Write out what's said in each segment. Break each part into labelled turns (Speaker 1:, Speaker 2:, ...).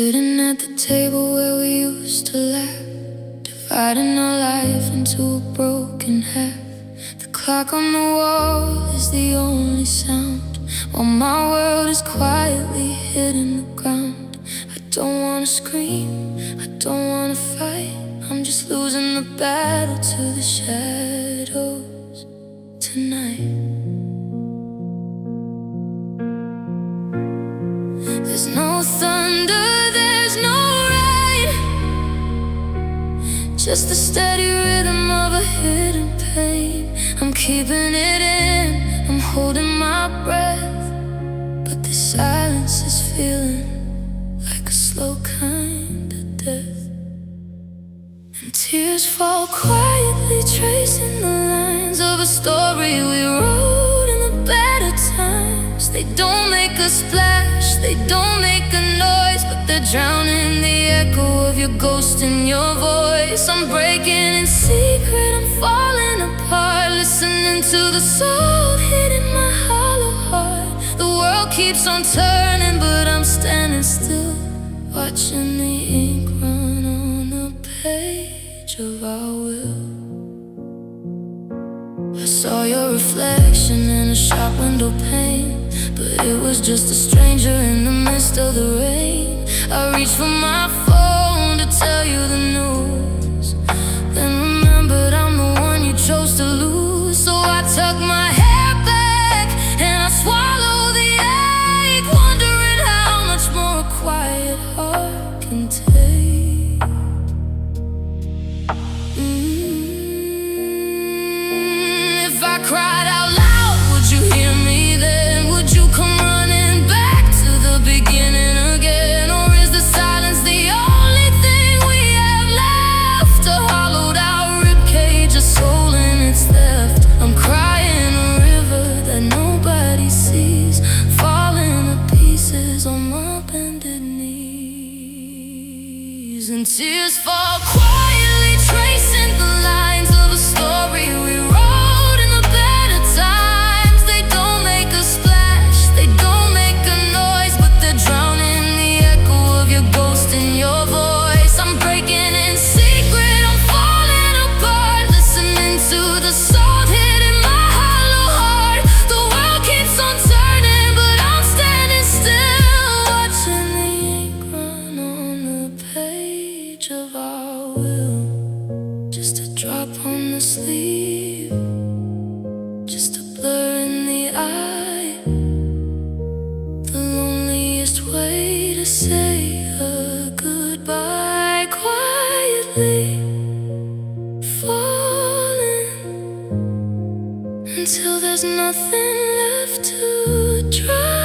Speaker 1: Sitting at the table where we used to laugh, dividing our life into a broken half. The clock on the wall is the only sound, while my world is quietly hitting the ground. I don't wanna scream, I don't wanna fight, I'm just losing the battle to the shadows tonight. There's no thunder, there's no rain, just the steady rhythm of a hidden pain. I'm keeping it in, I'm holding my breath, but the silence is feeling like a slow kind of death. And tears fall quietly, tracing the lines of a story we wrote in the better times. They don't make a splash, they don't make a noise, but they're drowning the echo of your ghost in your voice. I'm breaking in secret, I'm falling apart, listening to the salt hitting my hollow heart. The world keeps on turning, but I'm standing still, watching the ink run on the page of our will. I saw your reflection in a shop window pane, but it was just a stranger in the midst of the rain. I reached for my phone to tell you the news, then remembered I'm the one you chose to lose. So I tucked my hair back and I swallowed the ache, wondering how much more a quiet heart can take. If I cried out loud, would you hear me then? Would you come running back to the beginning again? Or is the silence the only thing we have left? A hollowed out ribcage, a soul in its theft. I'm crying a river that nobody sees, falling to pieces on my bended knees. And tears fall quietly, tracing the lines of a story we wrote in the better times. They don't make a splash, they don't make a noise, but they're drowning the echo of your ghost in your voice. I'm breaking in secret, I'm falling apart, listening to the salt hitting my hollow heart. The world keeps on turning, but I'm standing still, watching the ink run on the page of our will. Just a drop on the sleeve, just a blur in the eye, the loneliest way to say a goodbye. Quietly falling until there's nothing left to try.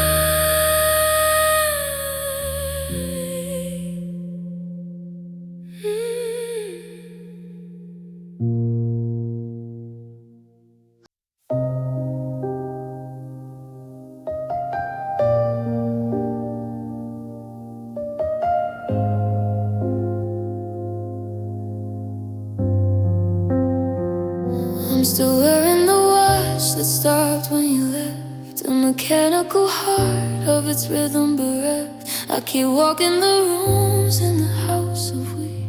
Speaker 1: I'm still wearing the watch that stopped when you left, a mechanical heart of its rhythm bereft. I keep walking the rooms in the house of we,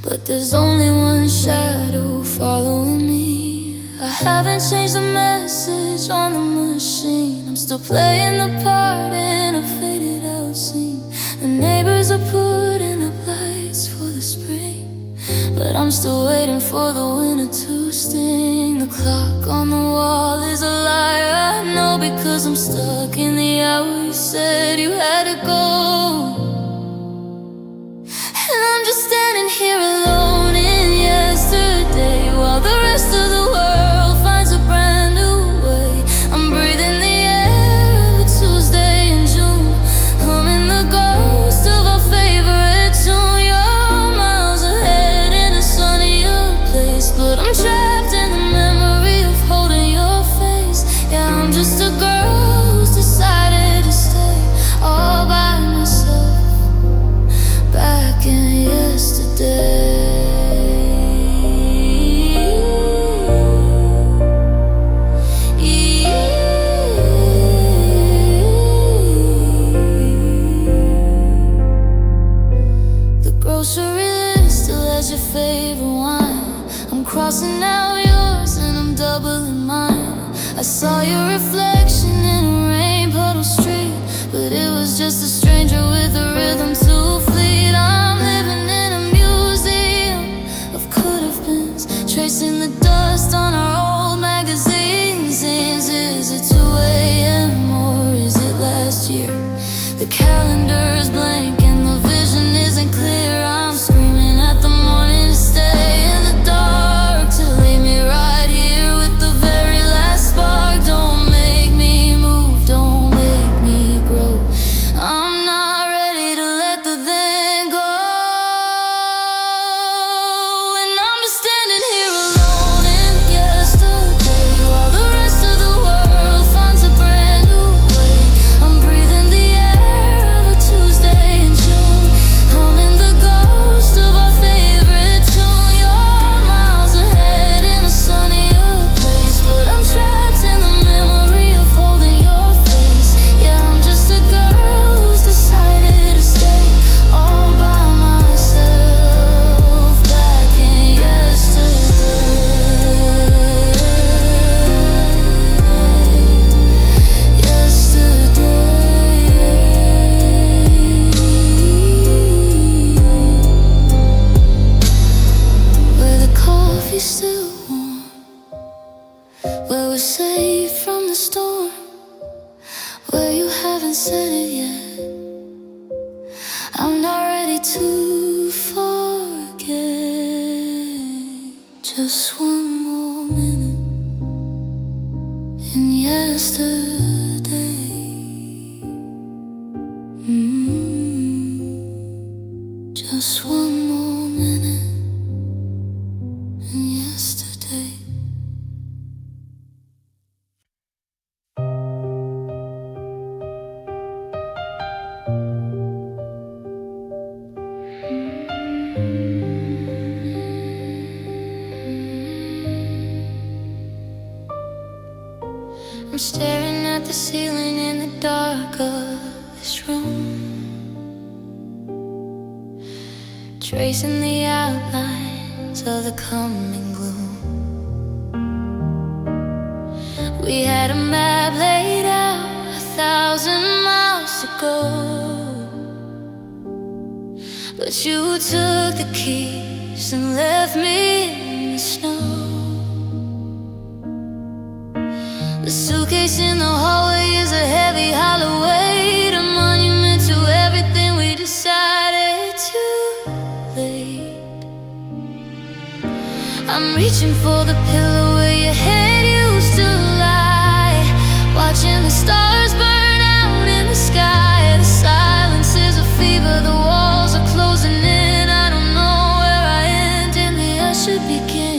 Speaker 1: but there's only one shadow following me. I haven't changed the message on the machine, I'm still playing the part in a faded out scene. The neighbors are putting up lights for the spring, but I'm still waiting for the winter to sting. The clock on the wall is a liar, I know, because I'm stuck in the hour you said you had to go. And I'm just standing here alone in yesterday, while the rest of the world finds a brand new way. I'm breathing the air of a Tuesday in June, humming the ghost of our favorite tune. You're miles ahead in a sunnier place, but I'm trapped in the memory of holding your face. Yeah, I'm just a girl who's decided to stay all by myself. favorite wine. I'm crossing out yours and I'm doubling mine. I saw your reflection in a rain puddle street, but it was just a stranger with a rhythm too fleet. I'm living in a museum of could-have-beens, tracing the dust on our old magazines. Is it 2 a.m. or is it last year? The calendar's blank and the vision isn't clear. I'm screaming at the morning to stay in the dark, to leave me right here with the very last spark. Don't make me move, don't make me grow. I'm not ready to let the then go. And I'm just standing here alone in yesterday, while the rest of the world finds a brand new way. I'm breathing the air of a Tuesday in June, humming the ghost of our favorite tune. You're miles ahead in a sunnier place, but I'm trapped in the memory of holding your face. Yeah, I'm just a girl who's decided to stay all by myself back in where the coffee's still warm, where we're safe from the storm, where you haven't said it yet. I'm not ready to forget. Just one more minute in yesterday. Just one more minute in yesterday. I'm staring at the ceiling in the dark of this room, tracing the outlines of the coming gloom. We had a map laid out 1,000 miles to go, but you took the keys and left me in the snow. The suitcase in the hallway is a heavy, hollow weight, a monument to everything we decided too late. I'm reaching for the pillow where your head used to lie, watching the stars burn out in the sky. The silence is a fever, the walls are closing in. I don't know where I end and the I should begin.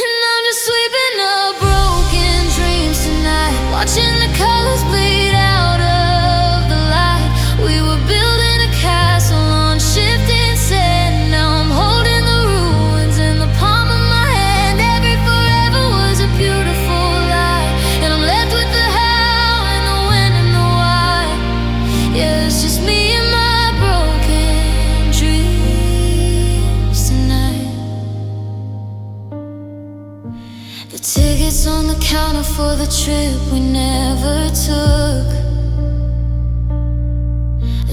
Speaker 1: And I'm just sweeping up broken dreams tonight, watching the colors bleed out of the light. We were building a castle on shifting sand. Now I'm holding the ruins in the palm of my hand. Every forever was a beautiful lie, and I'm left with the how and the when and the why. Yeah, it's just me and my broken dreams tonight. The tickets on the counter for the trip we never took,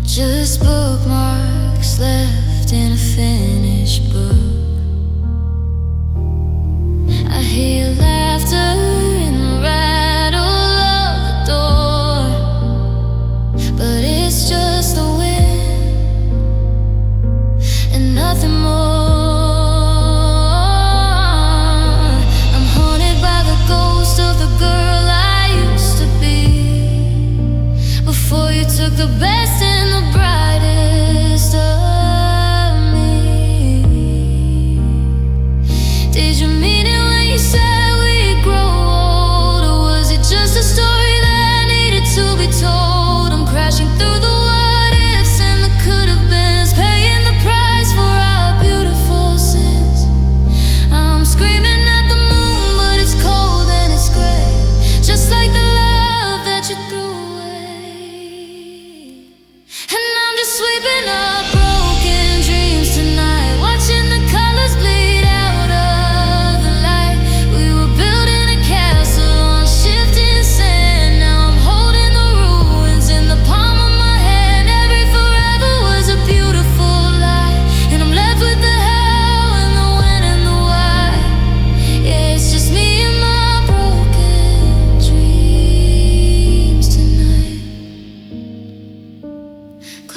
Speaker 1: just bookmarks left in a finished book. I hear laughter in the rattle of the door, but it's just the wind and nothing more. I'm haunted by the ghost of the girl I used to be, before you took the best. The brightest of me.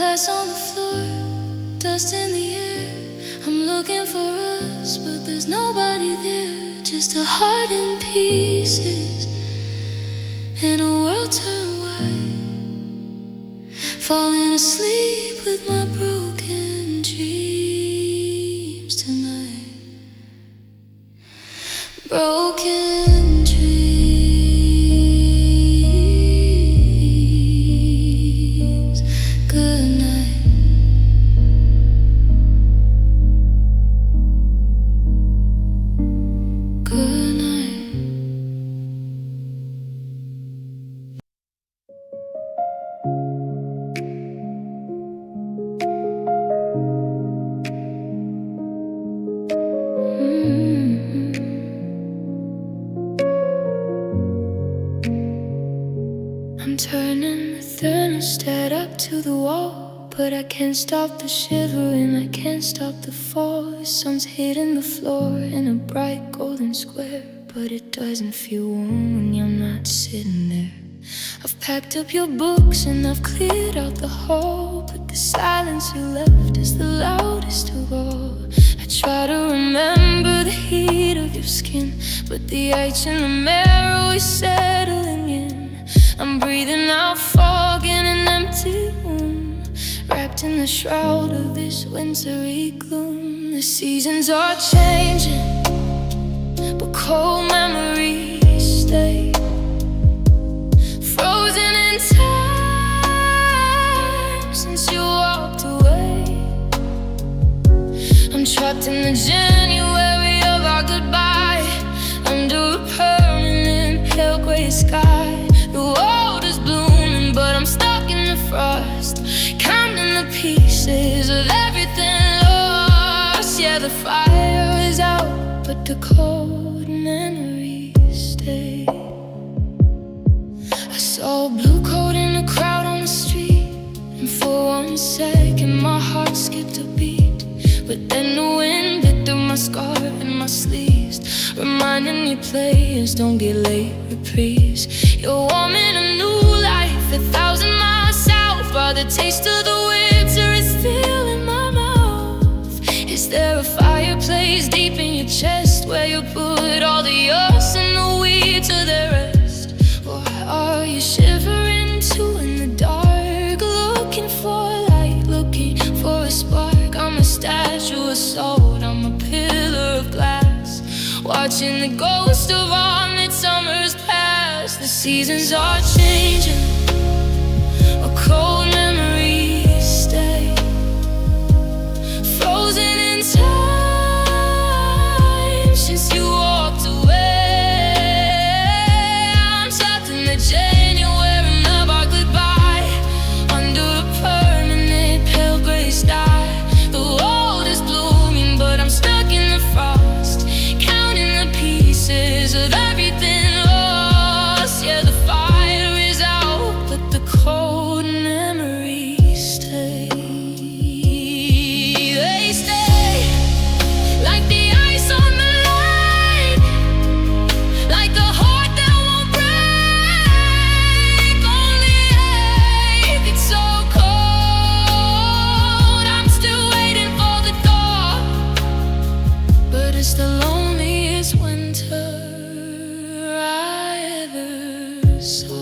Speaker 1: glass on the floor, dust in the air. I'm looking for us, but there's nobody there. Just a heart in pieces and a world turned white, falling asleep with my broken dreams tonight. Broken dreams. Good night. Good night. I'm turning the thermostat up to the wall, but I can't stop the shivering, I can't stop the fall. The sun's hitting the floor in a bright golden square, but it doesn't feel warm when you're not sitting there. I've packed up your books and I've cleared out the hall, but the silence you left is the loudest of all. I try to remember the heat of your skin, but the ice in the marrow is settling in. I'm breathing out fog in an empty room, wrapped in the shroud of this wintry gloom. The seasons are changing, but cold memories stay frozen in time since you walked away. I'm trapped in the January of our goodbye, under a permanent pale gray sky. The world is blooming, but I'm stuck in the frost, counting the pieces of everything lost. Yeah, the fire is out, but the cold memories stay. I saw a blue coat in a crowd on the street, and for 1 second my heart skipped a beat. But then the wind bit through my scarf and my sleeves, reminding me players don't get late reprieve. You're warm in a new life, 1,000 miles south, while the taste of the winter is still in my mouth. Is there a fireplace deep in your chest where you put all the us and the we to their rest? Or are you shivering too in the dark, looking for light, looking for a spark? I'm a statue of salt, I'm a pillar of glass, watching the ghost of all midsummer's past. The seasons are changing, but cold memories stay frozen in time since you walked away. I'm trapped in the January of our goodbye, under a permanent pale gray sky. The world is blooming, but I'm stuck in the frost, counting the pieces of everything lost. Yeah, the fire is out, but the cold memories stay. They stay like the ice on the line, like a heart that won't break, only ache. It's so cold, I'm still waiting for the thaw, but it's the loneliest winter I ever saw.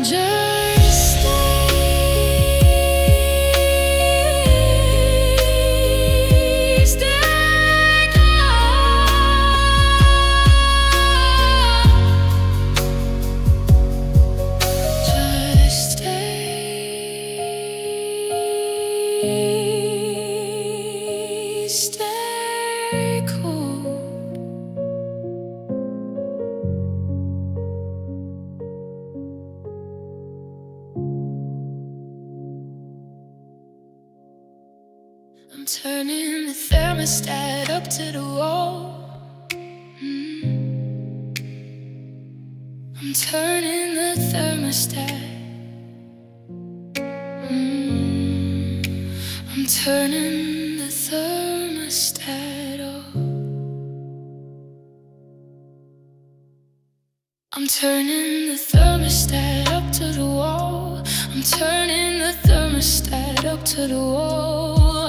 Speaker 1: Just stay calm. Just stay cool. I'm turning the thermostat up to the wall. I'm turning the thermostat. I'm turning the thermostat off. I'm turning the thermostat up to the wall. I'm turning the thermostat up to the wall.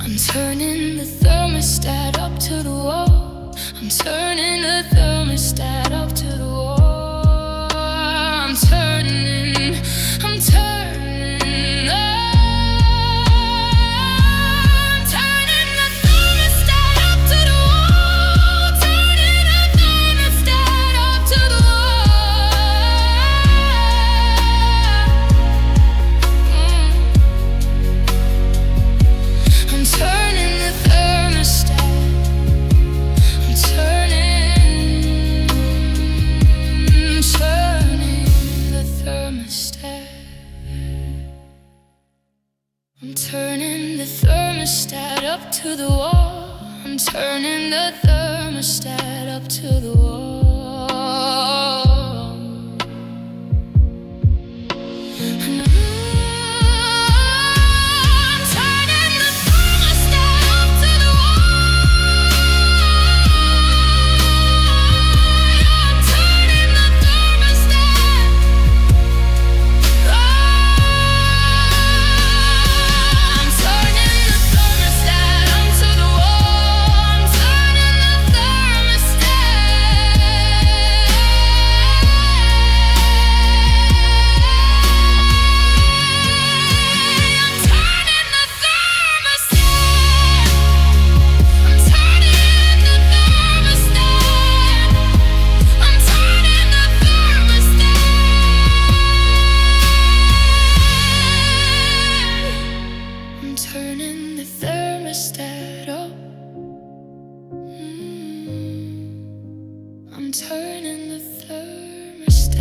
Speaker 1: I'm turning the thermostat up to the wall. I'm turning the thermostat up to the wall. I'm turning the thermostat up to the wall. I'm turning the thermostat up to the wall. Turning the thermostat up. I'm turning the thermostat.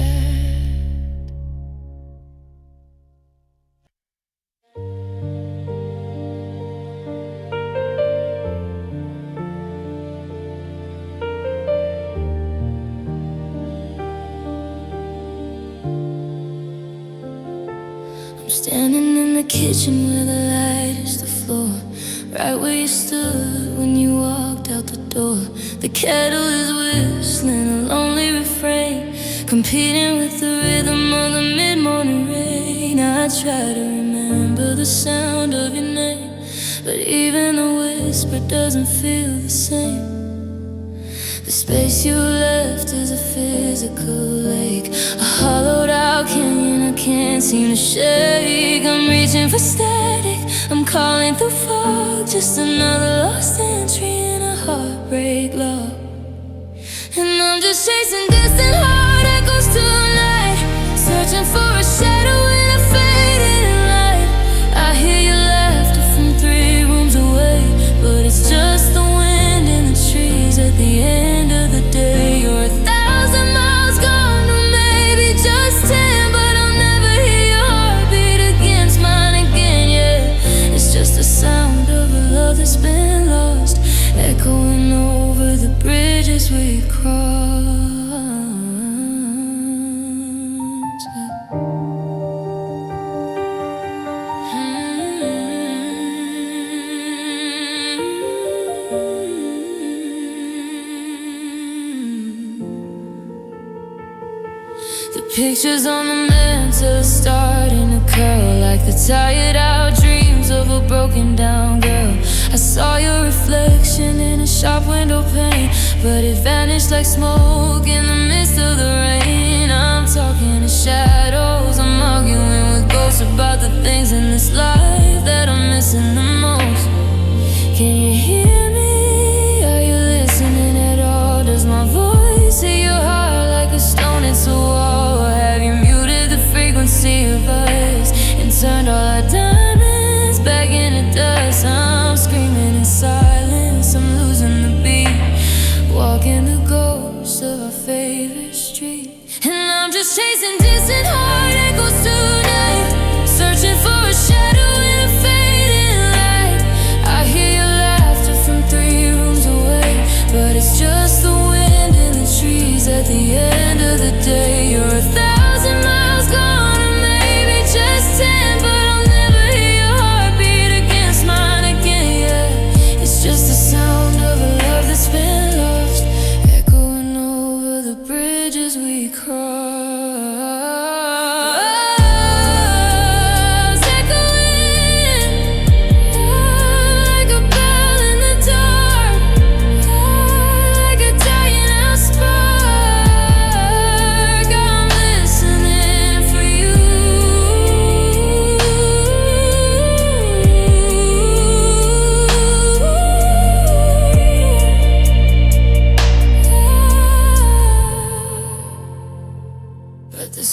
Speaker 1: I'm standing in the kitchen where the light is the floor, right where you stood when you walked out the door. The kettle is whistling a lonely refrain, competing with the rhythm of the mid-morning rain. I try to remember the sound of your name, but even the whisper doesn't feel the same. The space you left is a physical lake, a hollowed out canyon I can't seem to shake. I'm reaching for static, I'm calling through fog, just another lost entry in a heartbreak log. And I'm just chasing distant heart echoes tonight, searching for a shadow in a fading light. I hear your laughter from 3 rooms away, but it's just the wind in the trees at the end of the day. You're 1,000 miles gone, or maybe just 10, but I'll never hear your heartbeat against mine again. Yeah, it's just the sound of a love that's been lost, echoing over the bridges we crossed. The pictures on the mantle starting to curl, like the tired out dreams of a broken down girl. I saw your reflection in a shop window pane, but it vanished like smoke in the midst of the rain. I'm talking to shadows, I'm arguing with ghosts about the things in this life that I'm missing the most. Can you hear me? Are you listening at all? Does my voice hit your heart like a stone into a wall? Or have you muted the frequency of us and turned all our diamonds back into dust? I'm screaming in silence, I'm losing the beat, walking the ghost of our favorite street. And I'm just chasing distant heart echoes tonight, searching for a shadow in a fading light. I hear your laughter from 3 rooms away, but it's just the wind in the trees at the end of the day. You're 1,000 miles gone, or maybe just 10, but I'll never hear your heartbeat against mine again. Yeah, it's just the sound of a love that's been lost,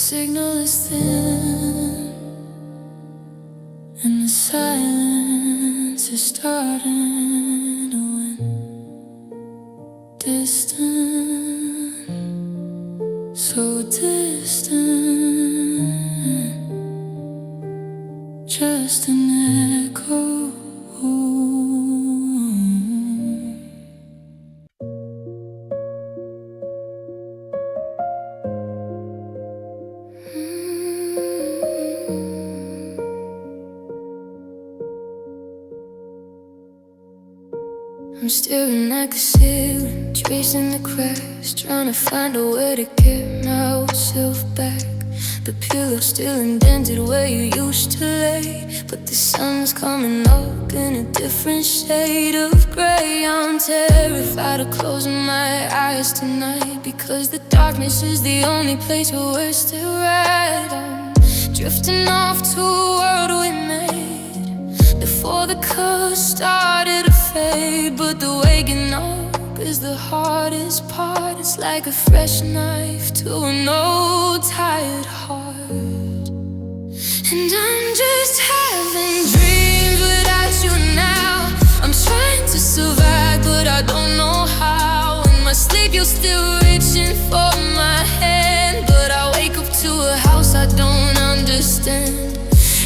Speaker 1: signal is thin, and the silence is starting to win. Distant, so distant, just an echo. I'm staring at the ceiling, tracing the cracks, trying to find a way to get myself back. The pillow's still indented where you used to lay, but the sun's coming up in a different shade of gray. I'm terrified of closing my eyes tonight, because the darkness is the only place where we're still right. I'm drifting off to a world we made before the colors started to fade. But the waking up is the hardest part. It's like a fresh knife to an old tired heart. And I'm just having dreams without you now. I'm trying to survive, but I don't know how. In my sleep you're still reaching for my hand, but I wake up to a house I don't understand.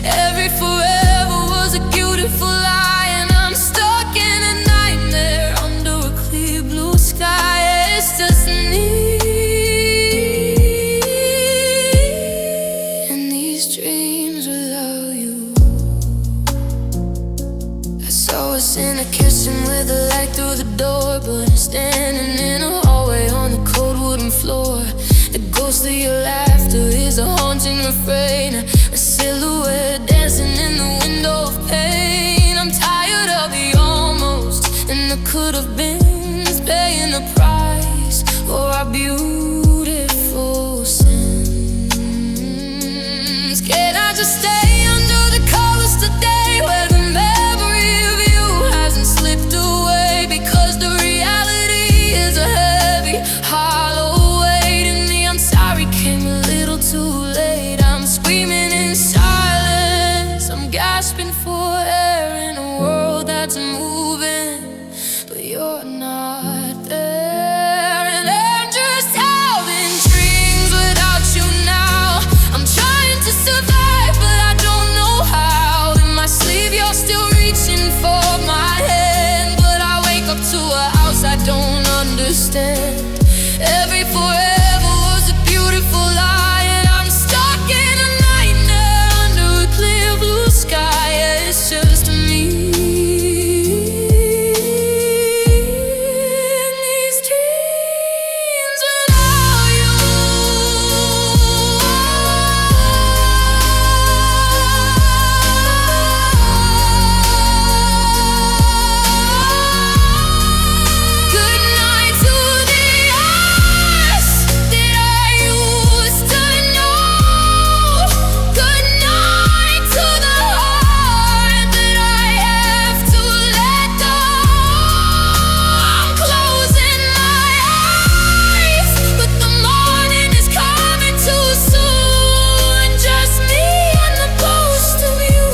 Speaker 1: Every forever was a beautiful lie, and I'm stuck in a nightmare under a clear blue sky. It's just me and these dreams without you. I saw us in a kitchen with a light through the door, but I'm standing in a hallway on the cold wooden floor. The ghost of your laughter is a haunting refrain, a silhouette dancing in the window of pain. I'm tired of the almost and the could have been, paying the price for our beautiful sins. Can I just stay under the covers today, where the memory of you hasn't slipped away? Because the reality is a heavy, hollow weight in me. I'm sorry, came a little too late. I'm screaming in silence, I'm gasping for air in a world that's moving, but you're not there. And I'm just having dreams without you now. I'm trying to survive, but I don't know how. In my sleep you're still reaching for my hand, but I wake up to a house I don't understand. Every forever was a beautiful lie, and I'm stuck in a nightmare under a clear blue sky. It's just me and these dreams without you. Good night to the eyes that I used to know. Good night to the heart that I have to let go. I'm closing my eyes, but the morning is coming too soon. Just me and the ghost of you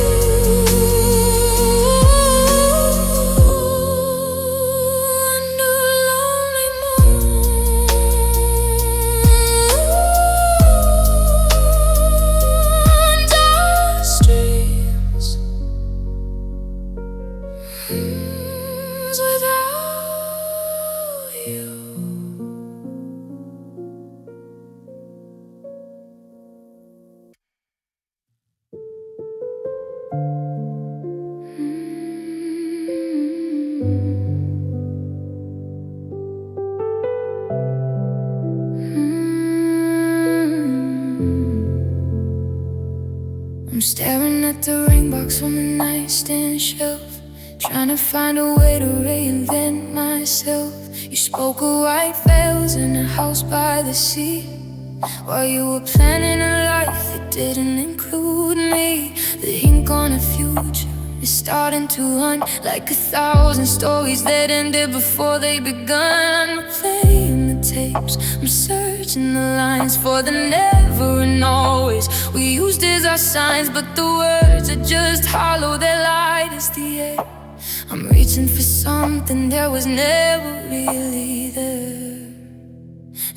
Speaker 1: under a lonely moon. Dust dreams without you. I'm staring at the ring box on the nightstand shelf, trying to find a way to reinvent myself. You spoke of white veils in a house by the sea, while you were planning a life that didn't include me. The ink on a future is starting to run like 1,000 stories that ended before they begun. I'm replaying the tapes, I'm searching the lines for the never enough. and always we used as our signs, but the words are just hollow, their light is the air. I'm reaching for something that was never really there,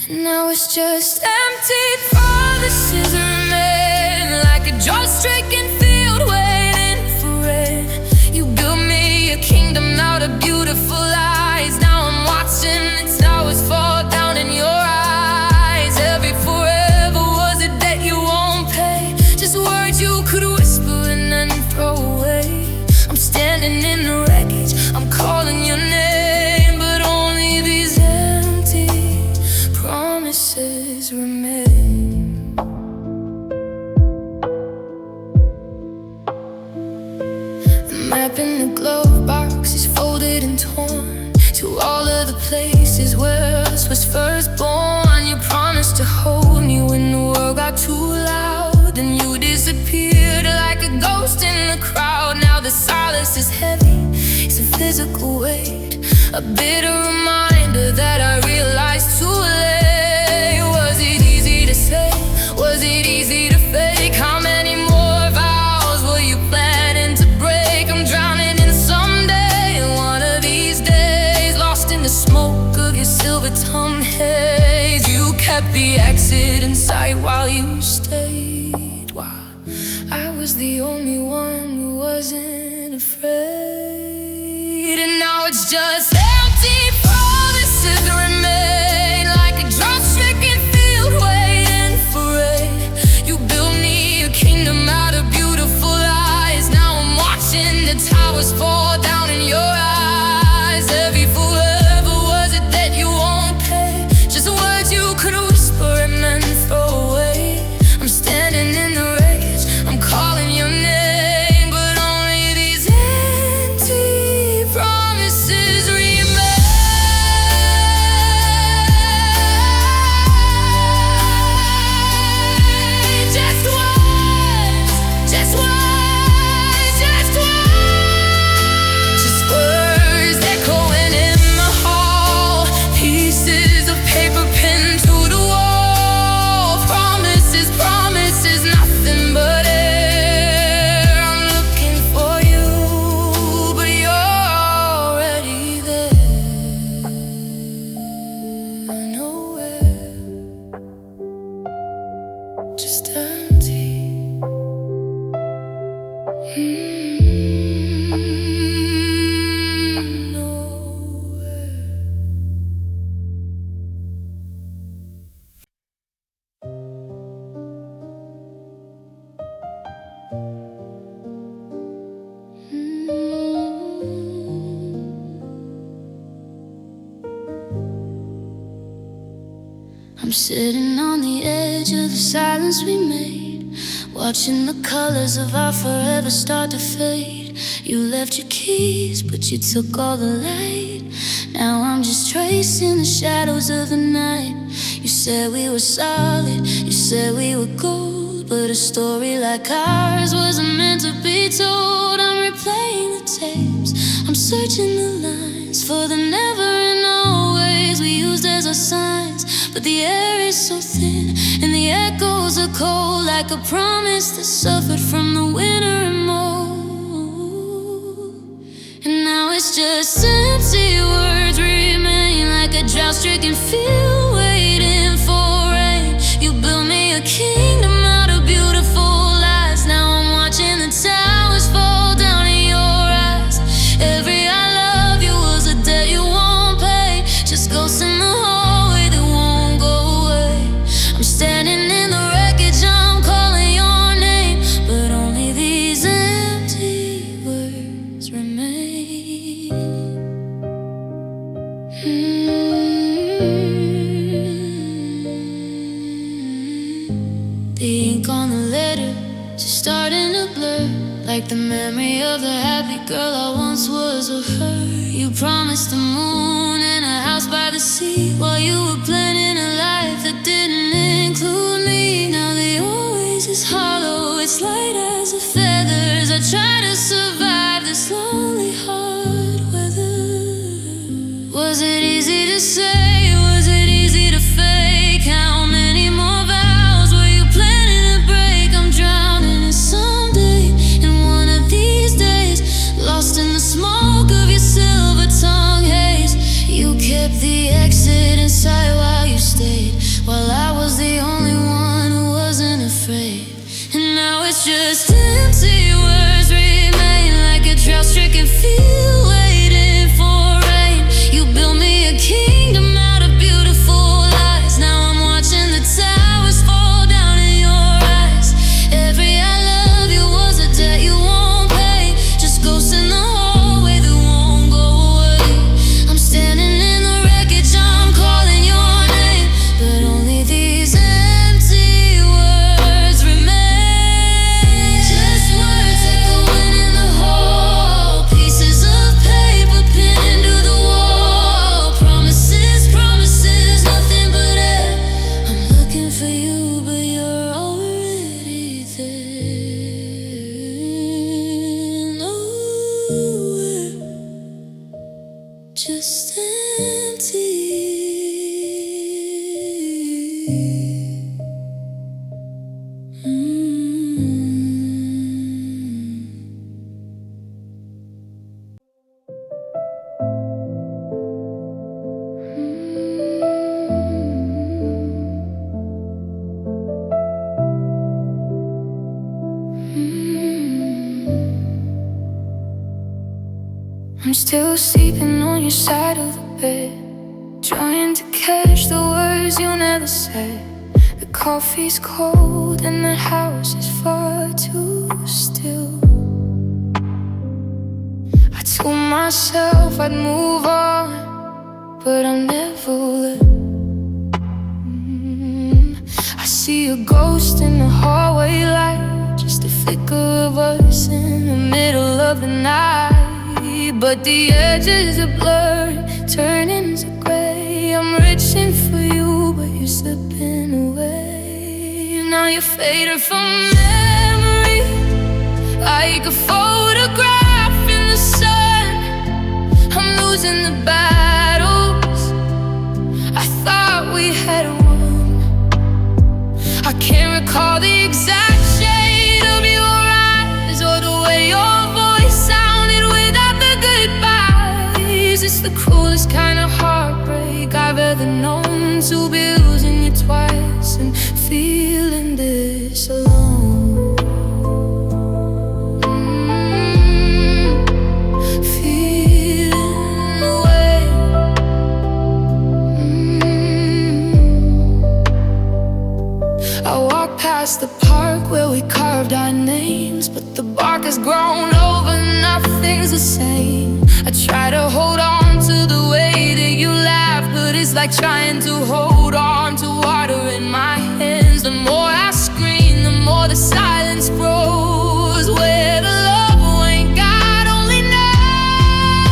Speaker 1: and now it's just empty promises remain, like a drought-stricken field waiting for rain. You built me a kingdom out of beautiful lies. Now I'm watching the towers fall down in your eyes. Every forever was a debt you won't pay, just words you could whisper and then throw away. I'm standing in the wreckage, I'm calling your name, but only these empty promises remain. The map in the glove box is folded and torn to all of the places where us was first born. You promised to hold me when the world got too loud, then you disappeared like a ghost in the crowd. Now the silence is heavy, it's a physical weight, a bitter reminder that I realized too late. Was it easy to say? Was it easy to fake? How many more vows were you planning to break? I'm drowning in someday, one of these days, lost in the smoke of your silver tongue haze. You kept the exit in sight while you stayed, while I was the only one who wasn't afraid. And now it's just empty promises remain, like a drought-stricken field waiting for rain. You built me a kingdom out of beautiful lies. Now I'm watching the towers fall down in your eyes. Every forever was a debt you won't pay, just words you could whisper and then throw away. I'm standing in the wreckage, I'm calling your name, but only these empty promises remain. Just words, just words, just words, just words echoing in the hall, pieces of paper pinned to the wall. Promises, promises, nothing but air. I'm looking for you, but you're already there. Nowhere, just empty. Nowhere. I'm sitting on the edge of the silence we made, watching the colors of our forever start to fade. You left your keys, but you took all the light. Now I'm just tracing the shadows of the night. You said we were solid, you said we were gold, but a story like ours wasn't meant to be told. I'm replaying the tapes, I'm searching the lines for the never and always we used as our signs. But the air is so thin and the echoes are cold, like a promise that suffered from the winter and mold. And now it's just empty words remain, like a drought-stricken field waiting for rain. You built me a kingdom out of beautiful lies. Now I'm watching the towers fall down in your eyes. Every I love you was a debt you won't pay, just ghosts in the hallway that won't go away. I'm standing in the wreckage, I'm calling your name, but only these empty words remain. The ink on the letter just starting to blur, like the memory of the happy girl I once was or her. You promised the moon and a house by the sea, while you were planning a life that didn't include me. Now the always is hollow, it's light as a feathers. I try to survive this lonely hard weather. Was it easy to say? Was it easy to fake? How many more vows were you planning Just empty words remain like a drought-stricken field waiting for rain. You built me a kingdom out of beautiful lies. Now I'm watching the towers fall down in your eyes. Every I love you was a debt you won't pay. Just ghosts in the hallway that won't go away. I'm standing in the wreckage, I'm calling your name, but only these empty words remain. Just words echoing in the hall, pieces of paper pinned to the wall. Promises, promises, nothing but air. I'm looking for you, but you're already there. Nowhere, just empty. I'm still sleeping on your side of the bed, trying to catch the words you never said. The coffee's cold and the house is far too still. I told myself I'd move on, but I never will. I see a ghost in the hallway light, just a flicker of us in the middle of the night. But the edges are blurred, turning to gray. I'm reaching for you, but you're slipping away. Now you're fading from memory, like a photograph in the sun. I'm losing the battles I thought we had won. I can't recall the exact shade of your eyes or the way your voice sounded without the goodbyes. It's the cruelest kind of heartbreak I've ever known, to be losing you twice and feeling this alone. Feeling away. I walk past the park where we carved our names, but the bark has grown over, nothing's the same. I try to hold on to the way that you laugh, but it's like trying to hold on to water in my hands. The more I scream, the more the silence grows. Where the love went, God only knows.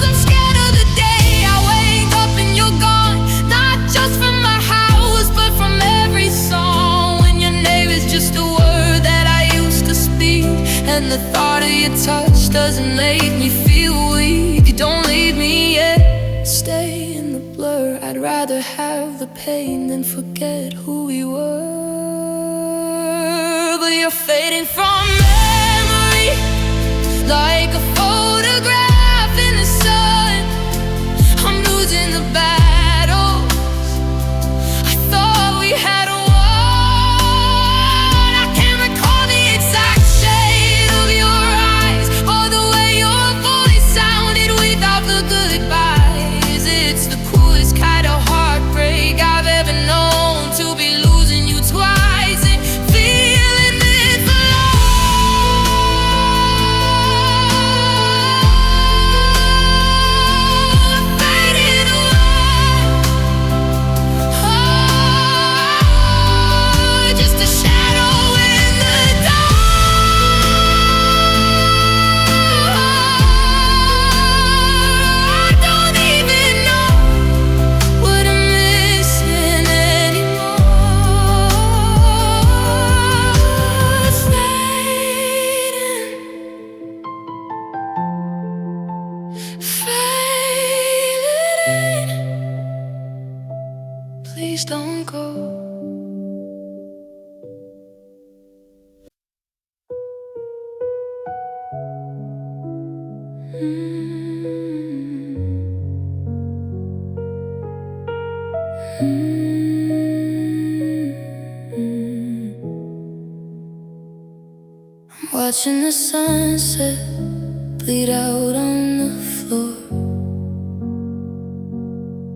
Speaker 1: I'm scared of the day I wake up and you're gone, not just from my house, but from every song. When your name is just a word that I used to speak, and the thought of your touch doesn't make me feel weak. You don't leave me yet, stay in the blur. I'd rather have the pain than forget who we were. But you're fading from memory, like a photograph in the sun. I'm losing the battles I thought we had won. I can't recall the exact shade of your eyes or the way your voice sounded without the goodbyes. It's the coolest kind of heartbreak I've ever known, to be losing you twice and feeling this alone. Fading away. Oh, just a shadow in the dark. I don't even know what I'm missing anymore. Fading, please don't go. watching the sunset bleed out on the floor,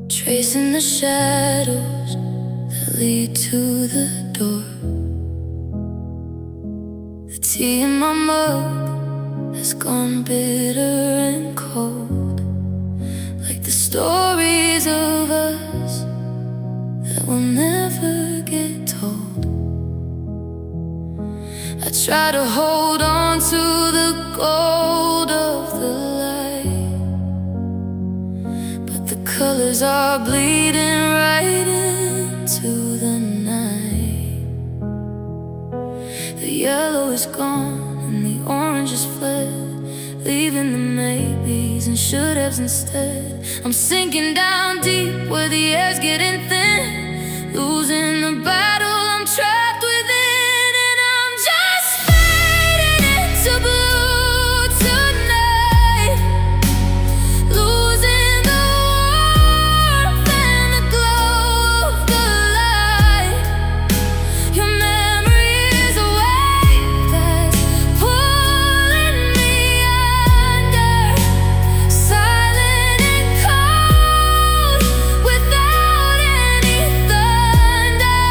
Speaker 1: tracing the shadows that lead to the door. The tea in my mug has gone bitter and cold, like the stories of us that will never get told. I try to hold on to the gold of the light, but the colors are bleeding right into the night. The yellow is gone and the orange has fled, leaving the maybes and should-haves instead. I'm sinking down deep where the air's getting thin, losing the battle, I'm trapped within, and I'm just fading into blue tonight, losing the warmth and the glow of the light. Your memory is a wave that's pulling me under, silent and cold, without any thunder.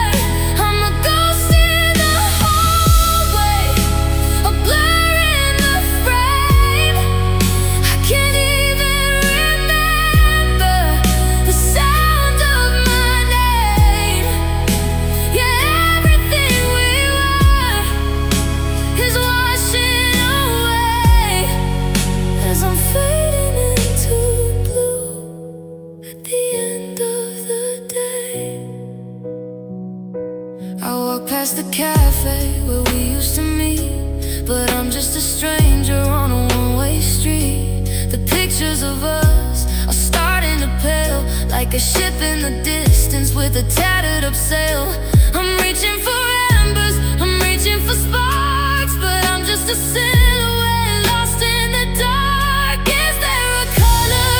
Speaker 1: I'm a ghost in the hallway, a blur in the frame. I can't even remember the sound of my name. Yeah, everything we were is washing away as I'm fading into blue at the end of the day. I walk past the cafe where we used to meet, but I'm just a stranger on a one-way street. The pictures of us are starting to pale, like a ship in the distance with a tattered up sail. I'm reaching for embers, I'm reaching for sparks, but I'm just a silhouette lost in the dark. Is there a color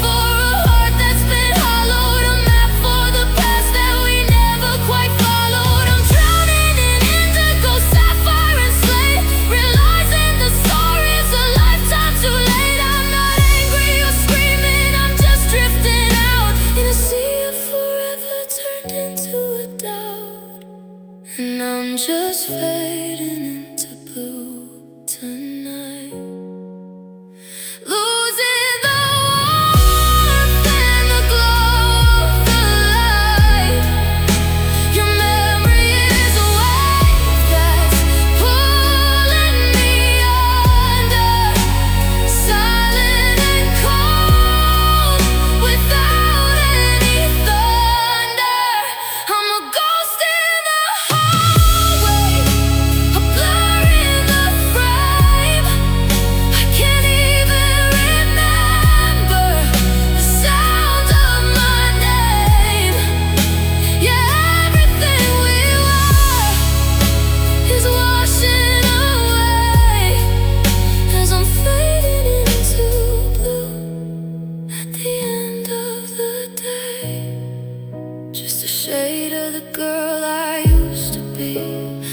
Speaker 1: for a heart that's been hollowed, a map for the past that we never quite followed? I'm drowning in indigo, sapphire and slate, realizing the story's a lifetime too late. I'm not angry or screaming, I'm just drifting out in a sea of forever turned into a doubt, and I'm just fading into blue tonight, losing the warmth and the glow of the light. Your memory is a wave that's pulling me under, silent and cold, without any thunder. I'm a ghost in the hallway, a blur in the frame. I can't even remember the sound of my name. Yeah, everything we were is washing away as I'm fading into blue at the end of the day. Just a shade of the girl I used to be,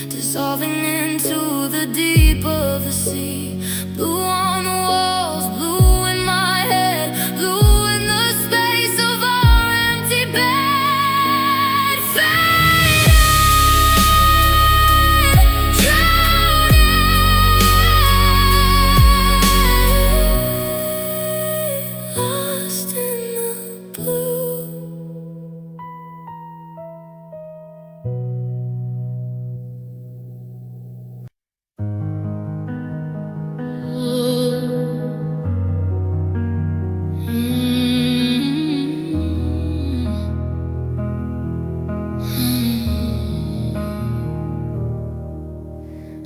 Speaker 1: dissolving into the deep of the sea. Blue on the walls, blue in my head, blue in the space of our empty bed. Faded, drowning, lost in the blue.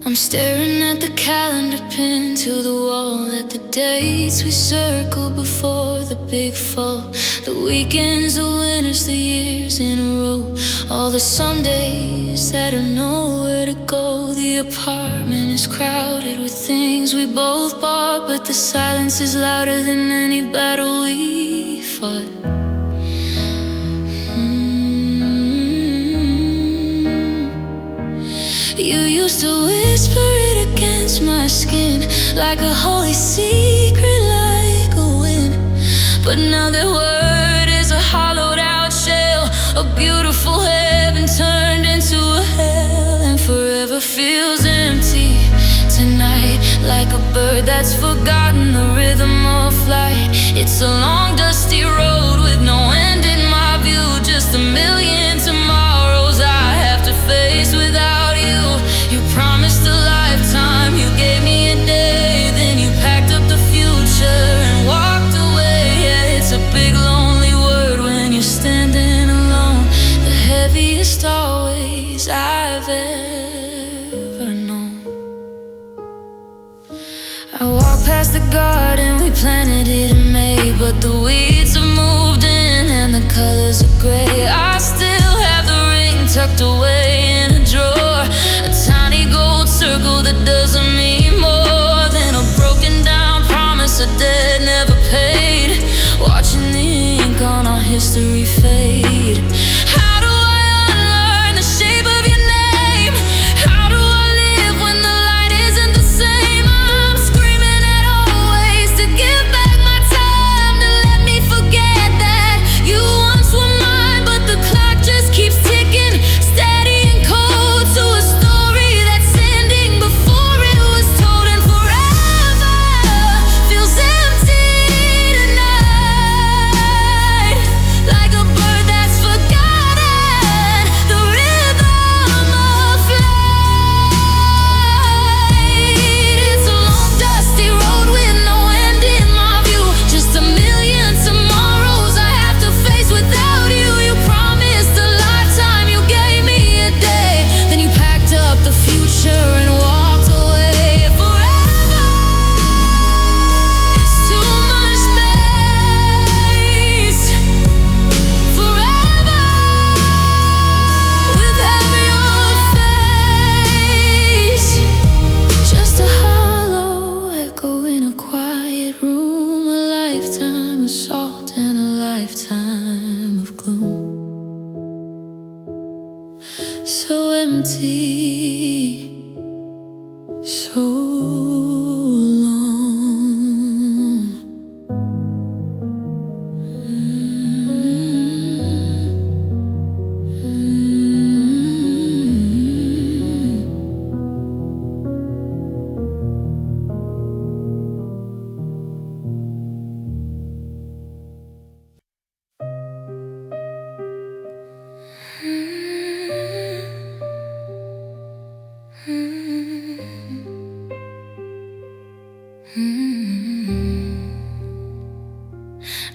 Speaker 1: I'm staring at the calendar pinned to the wall, at the dates we circled before the big fall, the weekends, the winters, the years in a row, all the Sundays that are nowhere to go. The apartment is crowded with things we both bought, but the silence is louder than any battle we fought. You used to whisper it against pierce my skin like a holy secret, like a wind. But now that word is a hollowed out shell, a beautiful heaven turned into a hell, and forever feels empty tonight, like a bird that's forgotten the rhythm of flight. It's a long dusty road with no end in my view, just a million tomorrows I have to face without you. You promised a lifetime, you gave me a day, then you packed up the future and walked away. Yeah, it's a big lonely word when you're standing alone, the heaviest always I've ever known. I walk past the garden we planted it in May, but the weeds have moved in and the colors are gray. I still have the ring tucked away in a drawer, a tiny gold circle that doesn't mean more than a broken down promise a debt never paid, watching the ink on our history fade. How do I unlearn the shape of your name? How do I live when the light isn't the same? I'm screaming at always to give back my time, to let me forget that you once were mine. But the clock just keeps ticking, steady and cold, to a story that's ending before it was told. And forever feels empty tonight, like a bird that's forgotten the rhythm of flight. It's a long dusty road with no end in my view, just a million tomorrows I have to face without you. You promised a lifetime, you gave me a day, then you packed up the future and walked away. Forever is too much space. Forever without your face, just a hollow echo in a quiet room, a lifetime of salt and a lifetime of gloom. So empty, so long.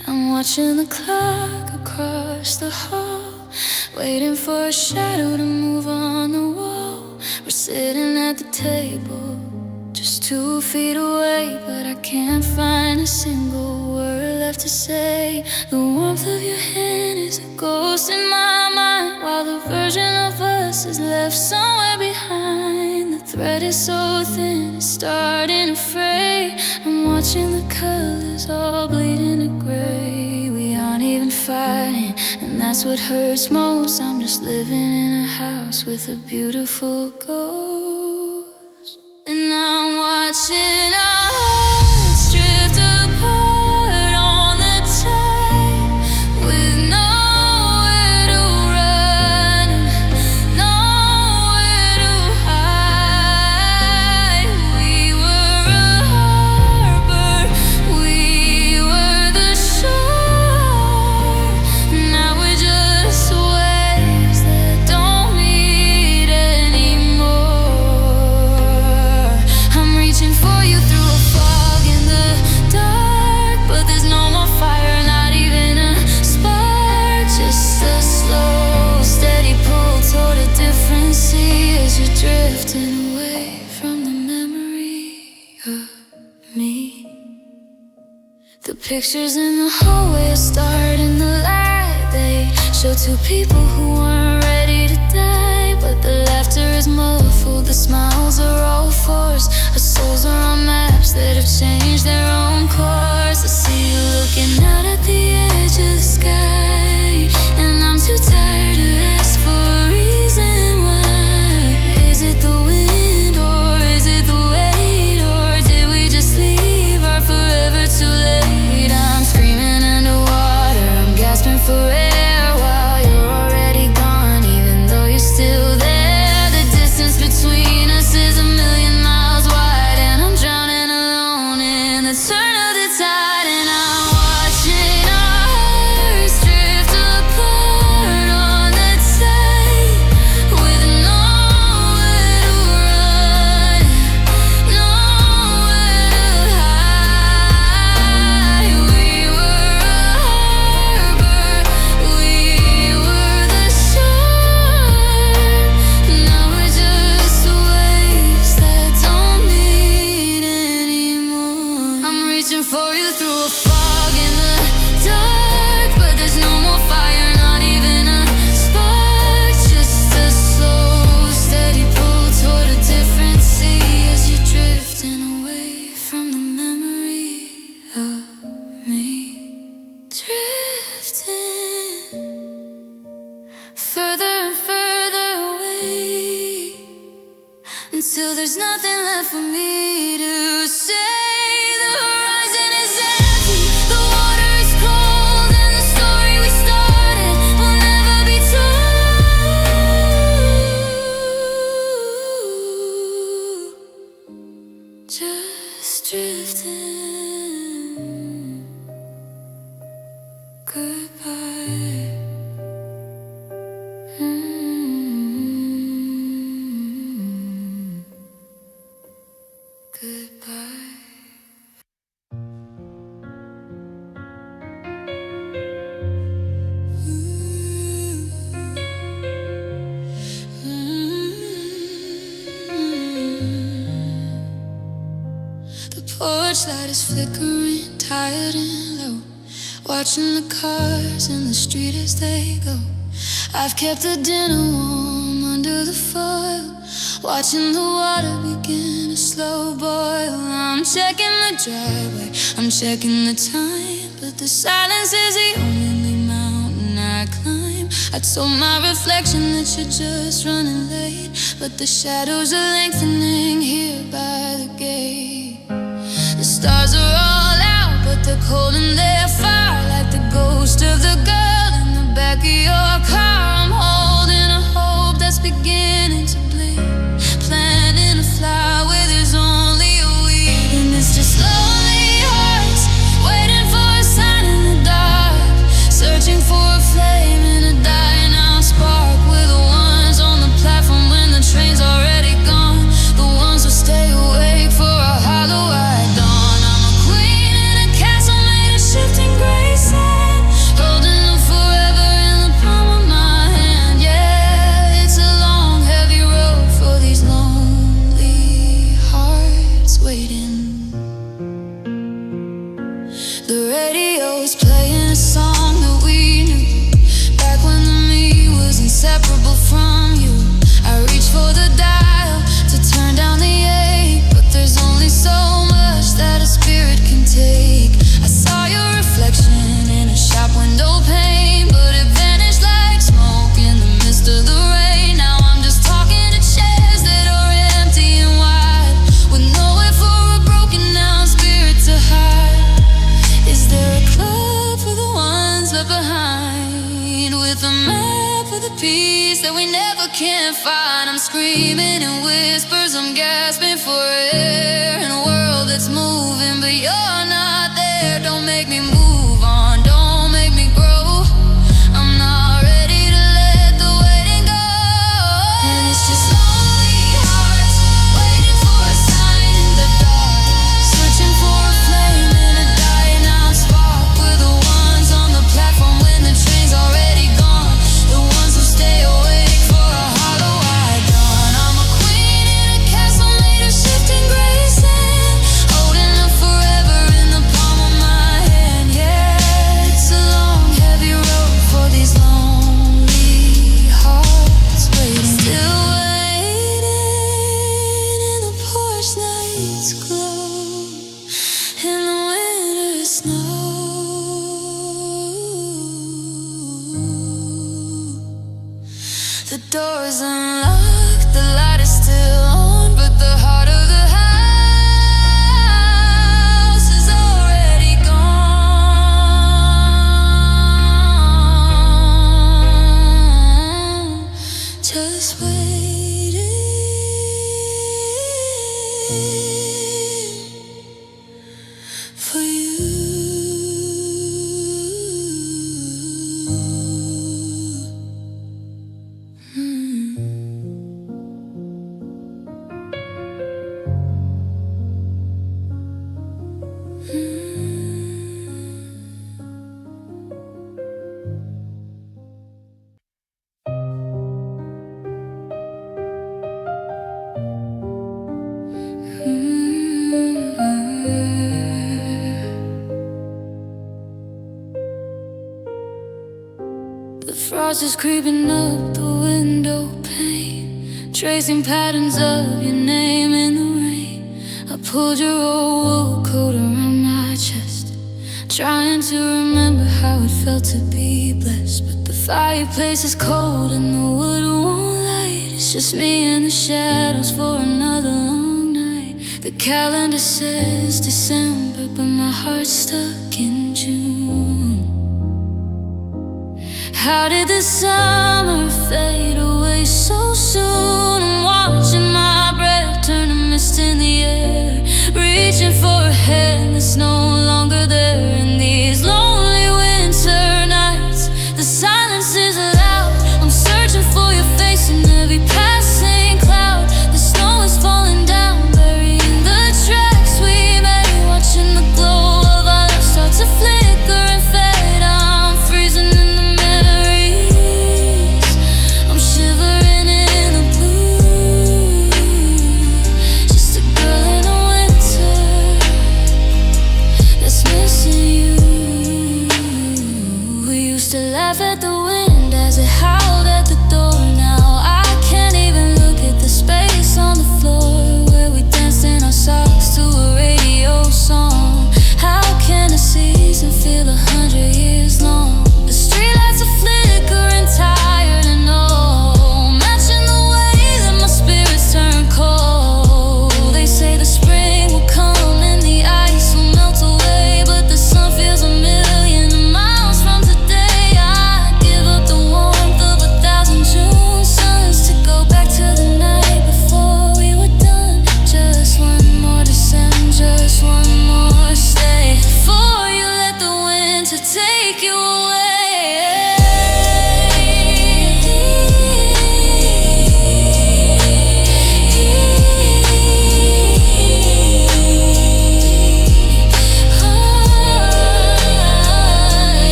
Speaker 1: I'm watching the clock across the hall, waiting for a shadow to move on the wall. We're sitting at the table, just 2 feet away, but I can't find a single word left to say. The warmth of your hand is a ghost in my mind, while the version of us is left somewhere behind. The thread is so thin, it's starting to fray. I'm watching the colors all bleed into gray. We aren't even fighting, and that's what hurts most. I'm just living in a house with a beautiful ghost, and I'm watching our hearts drift apart on the tide, with nowhere to run, nowhere to hide. We were a harbor, we were the shore. Now we're just waves that don't meet anymore. I'm reaching for you through a fog in the dark, but there's no more fire, not even a spark. Just a slow, steady pull toward a different sea, as you're drifting away from the memory of me. The pictures in the hallway are starting to light. They show 2 people who weren't ready to die, but the laughter is muffled, the smiles are all forced. Our souls are on maps that have changed their own course. I see you looking out at the edge of the sky, and I'm too tired to ask for a reason why. Is it the wind or is it the way further and further away, until there's nothing left for me to say. The horizon is empty, the water is cold, and the story we started will never be told. Just drifting. Goodbye. Goodbye. The porch light is flickering, tired and low, watching the cars in the street as they go. I've kept the dinner warm under the foil, watching the water begin to slow boil. I'm checking the driveway, I'm checking the time, but the silence is the only mountain I climb. I told my reflection that you're just running late, but the shadows are lengthening here by the gate. The stars are all out, but they're cold and they're far, like the ghost of the girl in the back of your car. I'm holding a hope that's beginning to bleed, planting a flower where there's only a weed. And it's just lonely hearts waiting for a sign in the dark, searching for a flame in a dying out spark. We're the ones on the platform when the train's already gone, the ones who stay awake for a hollow-eyed dawn. I'm a queen in a castle made of shifting gray sand, holding them forever in the palm of my hand. Yeah, it's a long, heavy road for these lonely hearts waiting. The radio's playing a song that we knew back when the me was inseparable from you. I reach for the dial to turn down the ache, but there's only so much that a spirit can take. I saw your reflection in a shop window pane, but it vanished like smoke in the midst of the rain. Now I'm just talking to chairs that are empty and wide, with nowhere for a broken down spirit to hide. Is there a club for the ones left behind, with a map of the peace that we never can find? I'm screaming in whispers, I'm gasping for air, in a world that's moving but you're not there. Don't make me move on, don't make me grow. I'm not ready to let the waiting go. And it's just lonely hearts waiting for a sign in the dark, searching for a flame in a dying out spark. We're the ones on the platform when the train's already gone, the ones who stay awake for a hollow-eyed dawn. I'm a queen in a castle made of shifting gray sand, holding them forever in the palm of my hand. Yeah, it's a long, heavy road for these lonely hearts waiting. Still waiting in the porch night's glow, in the winter snow. The door's unlocked, the light is still on, but the heart of the house is already gone. Just waiting for you. The frost is creeping up the window pane, tracing patterns of your name in the rain. I pulled your old wool coat around my chest, trying to remember how it felt to be blessed. But the Fireplace is cold and the wood won't light. It's just me and the shadows for another long night. The calendar says December, but my heart's stuck in June. How did the summer fade away so soon? I'm watching my breath turn to mist in the air, reaching for a hand that's no longer there. In these lonely winter nights, the silence is loud. I'm searching for your face in every passing cloud. The snow is falling down, burying the tracks we made, watching the glow of our love start to flicker and fade. I'm freezing in the memories, I'm shivering in the blue. Just a girl in a winter that's missing you. We used to laugh at the wind as it howled at the door. Now I can't even look at the space on the floor where we danced in our socks to a radio song. How can a season feel 100 years long? The streetlights are flickering, tired and old, matching the way that my spirits turn cold. They say the spring will come and the ice will melt away, but the sun feels a million miles from today. I'd give up the warmth of 1,000 June suns to go back to the night before we were done. Just one more December, just one more stay before you let the winter take you away.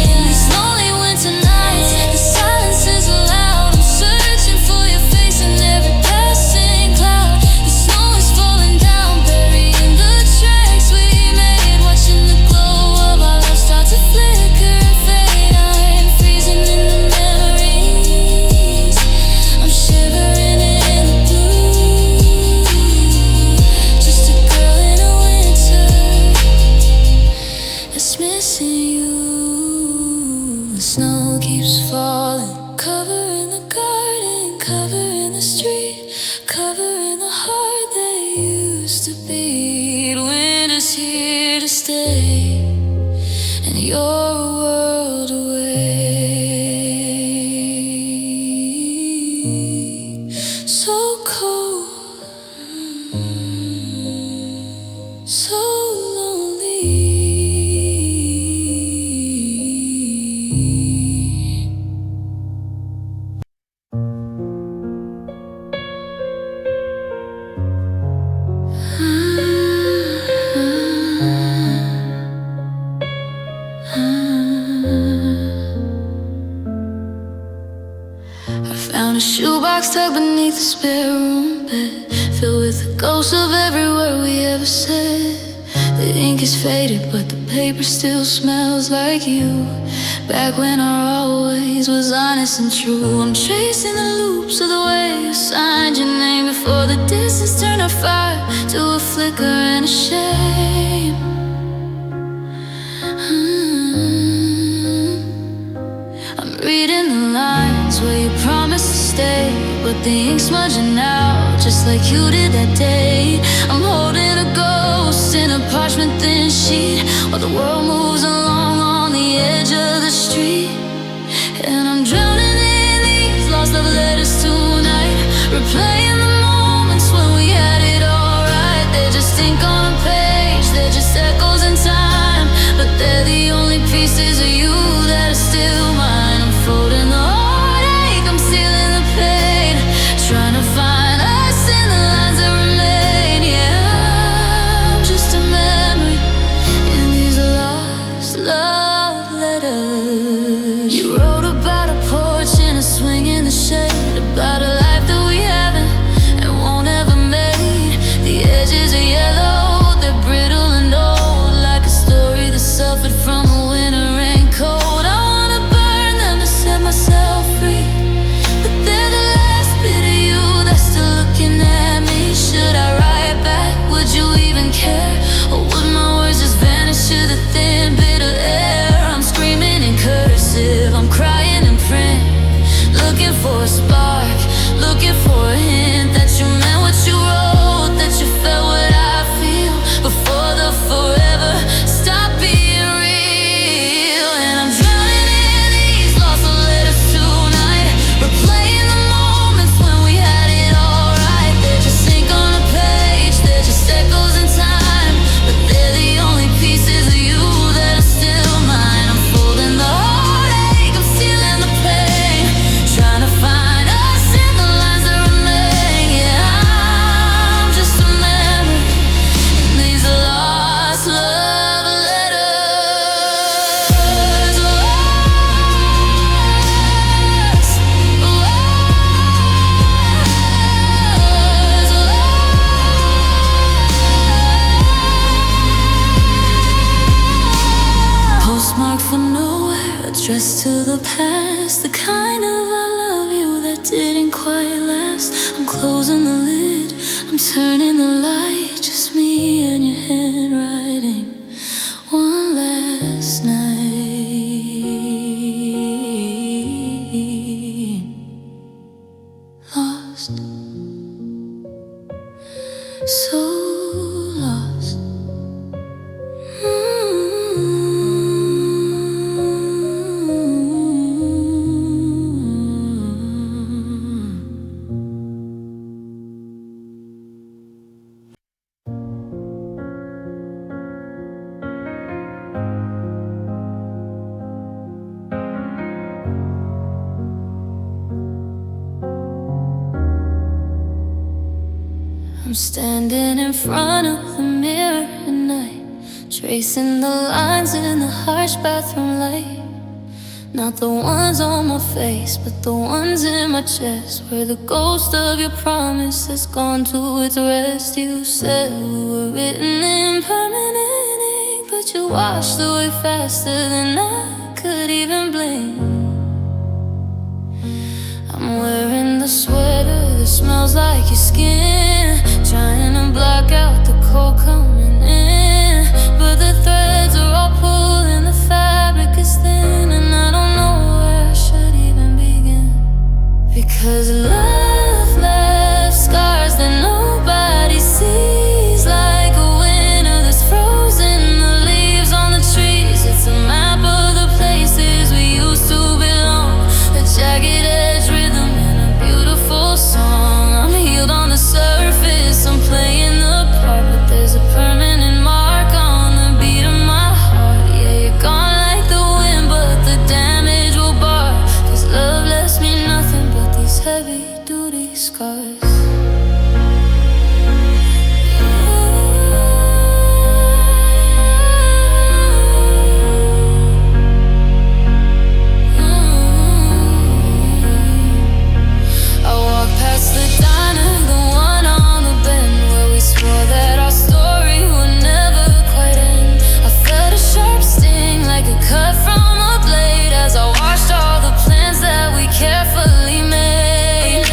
Speaker 1: In these lonely winter nights, the silence is loud. I'm searching for your face in every passing cloud. The snow is falling down, burying the tracks we made, watching the glow of our love start to flicker and fade. I'm freezing in the memories, I'm shivering in the blue. Just a girl in a winter that's missing you. The snow keeps falling, covering the garden, covering the street, covering the heart that used to beat. Winter's here to stay, and you're a world away. So cold, so lonely. I found a shoebox tucked beneath the spare room bed, filled with the ghosts of every word we ever said. The ink is faded, but the paper still smells like you. Back when our always was honest and true. I'm tracing the loops of the way you signed your name before the distance turned our fire to a flicker and a shame. I'm reading the lines where you promised to stay, but the ink's smudging out just like you did that day. I'm holding a ghost in a parchment thin sheet while the world moves along on the edge of the street. And I'm drowning in these lost love letters tonight, replaying the moments when we had it all right. They're just ink on a page, they're just echoes in time, but they're the only pieces of you that are still mine. I'm folding the heartache, I'm sealing the pain, trying to find us in the lines that remain. Yeah, I'm just a memory in these lost love letters. You wrote about a porch and a swing in the shade, about a life that we haven't spark, looking for a hint that you meant what you wrote, that you felt what I feel before the forever stop being real. And I'm drowning in these lost letters tonight, replaying the moments when we had it all right. They're just ink on a page, they're just echoes in time, but they're the only pieces of you that are still mine. I'm folding the heartache, I'm sealing the pain, trying to find us in the lines that remain. Yeah, I'm just a memory in these lost love letters. Postmark for nowhere, addressed to the past, the kind of I love you that didn't quite last. I'm closing the lid, I'm turning the light, just me and your handwriting, one last night. Lost, so lost. I'm standing in front of the mirror at night, tracing the lines in the harsh bathroom light. Not the ones on my face, but the ones in my chest, where the ghost of your promise has gone to its rest. You said we were written in permanent ink, but you washed away faster than I could even blink. I'm wearing the sweater that smells like your skin, trying to block out the cold coming in, but the threads are all pulled and the fabric is thin, and I don't know where I should even begin. Because love left scars that nobody sees, like a winter that's frozen the leaves on the trees. It's a map of the places we used to belong, a jagged edge rhythm and a beautiful song. I'm healed on the surface, I'm playing the part, but there's a permanent mark on the beat of my heart. Yeah, you're gone like the wind, but the damage will bar, 'cause love left me nothing but these heavy duty scars. I walk past the diner, the one on the bend, where we swore that our story would never quite end. I felt a sharp sting, like a cut from a blade, as I watched all the plans that we carefully made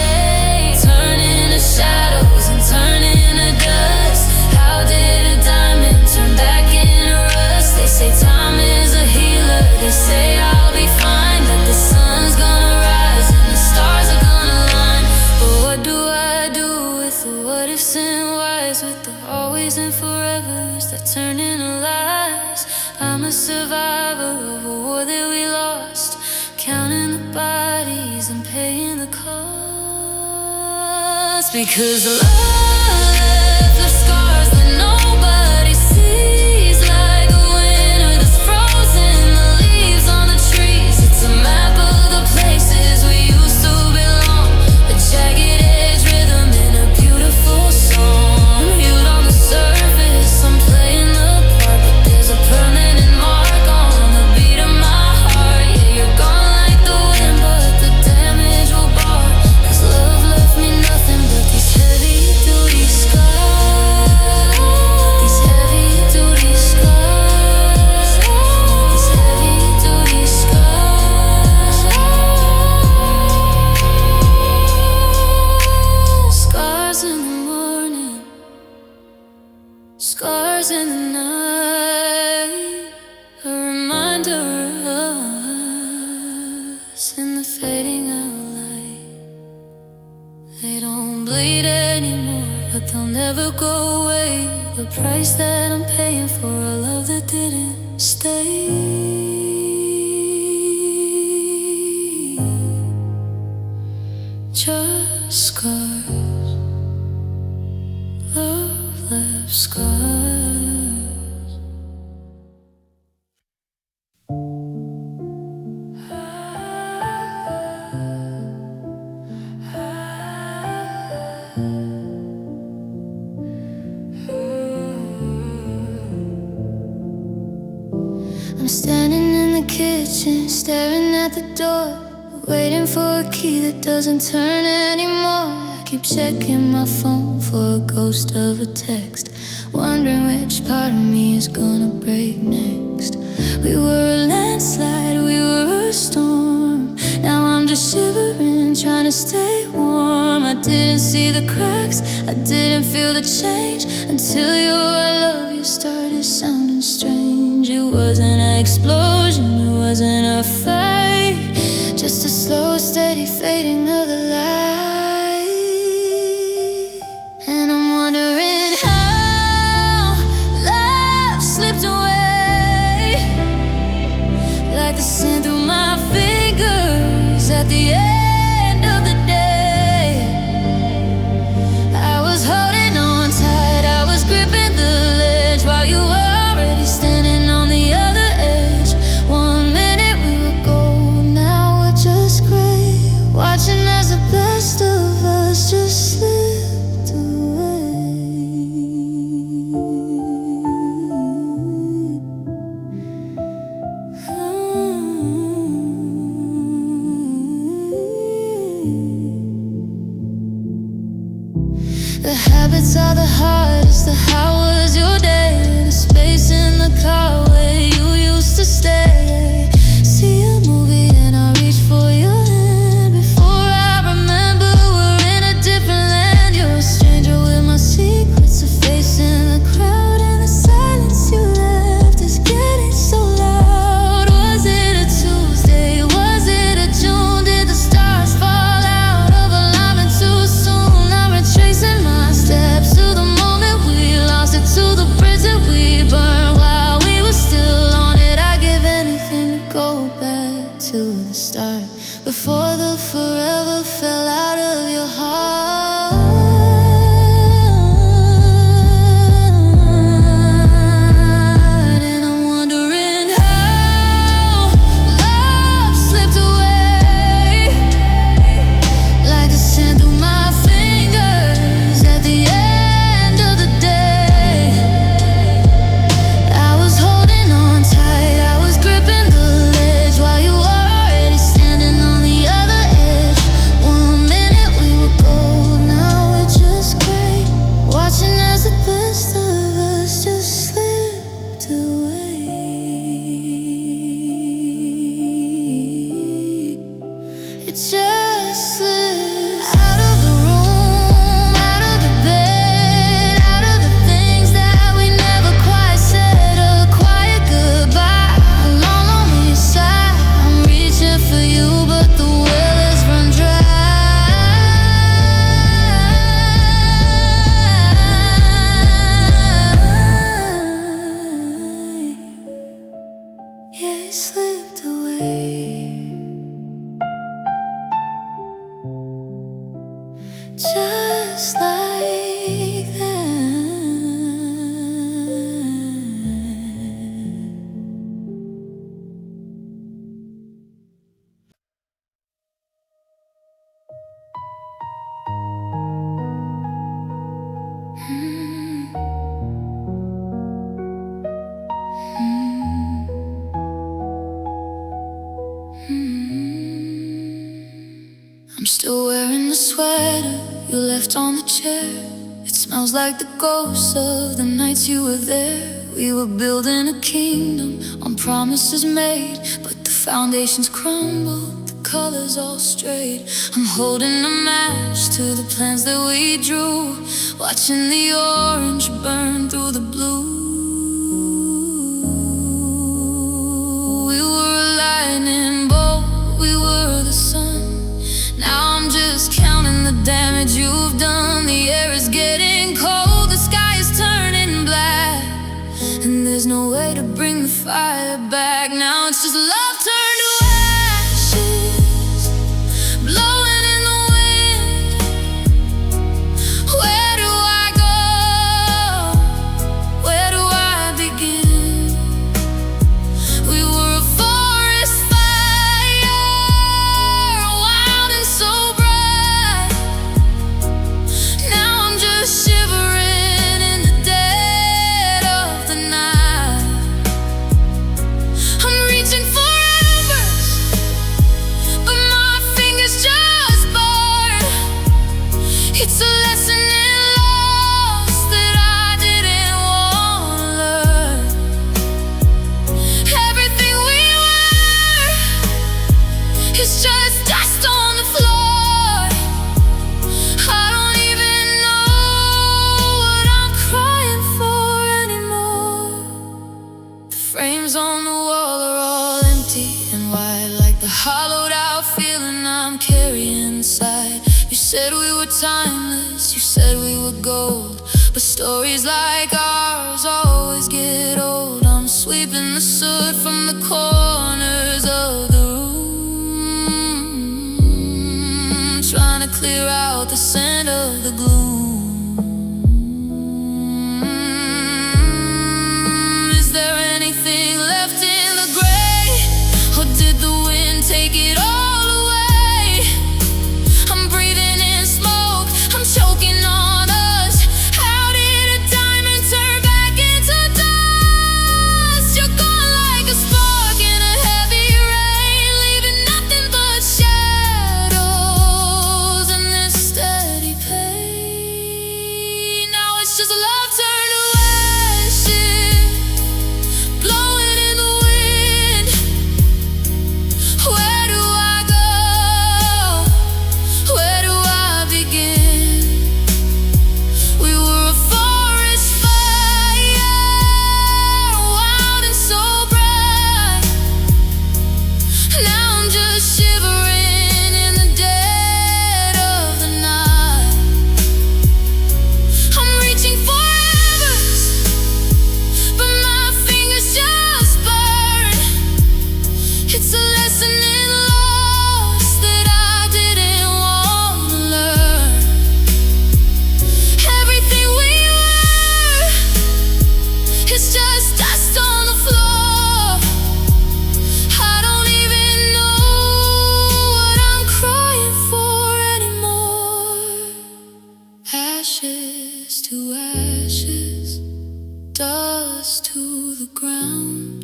Speaker 1: turn into shadows and turn into dust. How did a diamond turn back into rust? They say time is a healer, they say I'll be fine, that the sun's gonna rise and the stars are gonna line. But what do I do with the what ifs and whys, with the always and forevers that turn into lies? I'm a survivor of a war that we lost, counting the bodies and paying the cost. Because love left the scars that nobody sees, like a winter that's frozen the leaves on the trees. It's a map of the places we used to belong, a jagged edge rhythm and a beautiful song. I'm healed on the surface, I'm playing the part, but there's a permanent mark on the beat of my heart. Yeah, you're gone like the wind, but the damage will bar, 'cause love left me nothing but these heavy duty They don't bleed anymore, but they'll never go away. The price that I'm paying for a love that didn't stay. Just scars, love left scars. I'm standing in the kitchen, staring at the door, waiting for a key that doesn't turn anymore. I keep checking my phone for a ghost of a text, wondering which part of me is gonna break next. We were a landslide, we were a storm. Now I'm just shivering, trying to stay warm. I didn't see the cracks, I didn't feel the change until your I love you started sounding strange. It wasn't an explosion, it wasn't a fight, just a slow, steady fading of the light. And I'm wondering how love slipped away, like the sand through my fingers at the end of the day. I was holding on tight, I was gripping the ledge while you were already standing on the other edge. 1 minute we were gold, now we're just gray, watching as the best of us just slipped away. The habits are the hardest, the how was your day, the space in the car where you used to stay. See a movie and I reach for your hand, before I remember we're in a different land. You're a stranger with my secrets, a face in the crowd, and the silence you left is getting so loud. Was it a Tuesday, was it a June? Did the stars fall out of alignment too soon? I'm retracing my steps to the moment we lost it, to the bridge that we burned while we were still on it. I'd give anything to go back to the start, before the forever fell out of your heart. And I'm wondering how love slipped away, like the sand through my fingers at the end of the day. I was holding on tight, I was gripping the ledge while you were already standing on the other edge. 1 minute we were gold, now we're just gray, watching as the best of us just slipped away. It just slipped out of the room, out of the bed, out of the things that we never quite said. A quiet goodbye, a long, lonely sigh. I'm reaching for you, but the well has run dry. Yeah, it slipped away, just like that. I'm still wearing the sweater you left on the chair. It smells like the ghosts of the nights you were there. We were building a kingdom on promises made, but the foundations crumbled, the colors all strayed. I'm holding a match to the plans that we drew, watching the orange burn through the blue. We were a lightning bolt, we were the sun. Now I'm just counting the damage you said we were timeless, you said we were gold, but stories like ours always get old. I'm sweeping the soot from the corners of the room, trying to clear out the scent of the gloom. Is there anything left in the gray, or did the wind take it all? Choking on us. How did a diamond turn back into dust? You're gone like a spark in a heavy rain, leaving nothing but shadows and this steady pain. Now it's just love turned to ashes, blowing in the wind. Where do I go? Where do I begin? Ashes to ashes, dust to the ground.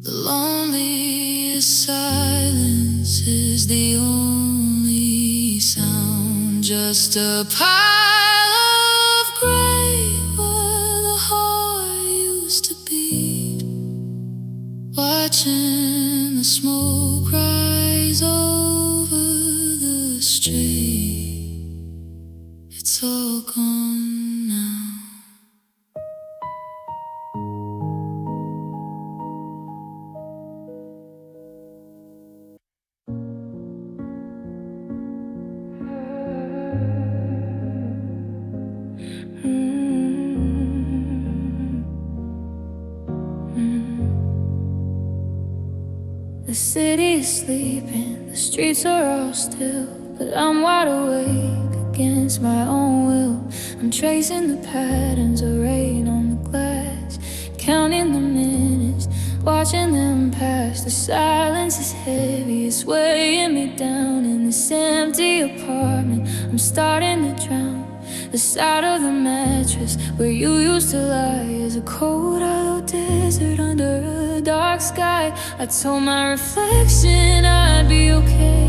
Speaker 1: The loneliest silence is the only sound. Just a pile of gray where the heart used to beat, watching the smoke rise over the street. It's all gone now. The city is sleeping, the streets are all still, but I'm wide awake against my own will. I'm tracing the patterns of rain on the glass, counting the minutes, watching them pass. The silence is heavy, it's weighing me down in this empty apartment. I'm starting to drown. The side of the mattress where you used to lie is a cold, hollow desert under a dark sky. I told my reflection I'd be okay,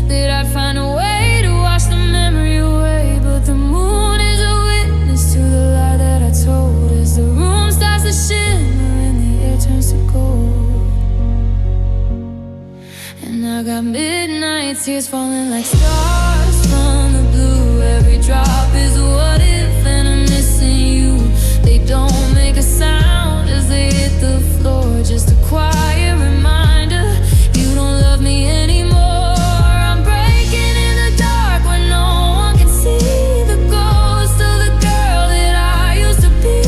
Speaker 1: that I'd find a way to wash the memory away. But the moon is a witness to the lie that I told, as the room starts to shimmer and the air turns to gold. And I got midnight tears falling like stars from the blue. Every drop is a what if, and I'm missing you. They don't make a sound as they hit the floor, just a quiet reminder you don't love me anymore. I'm breaking in the dark when no one can see the ghost of the girl that I used to be.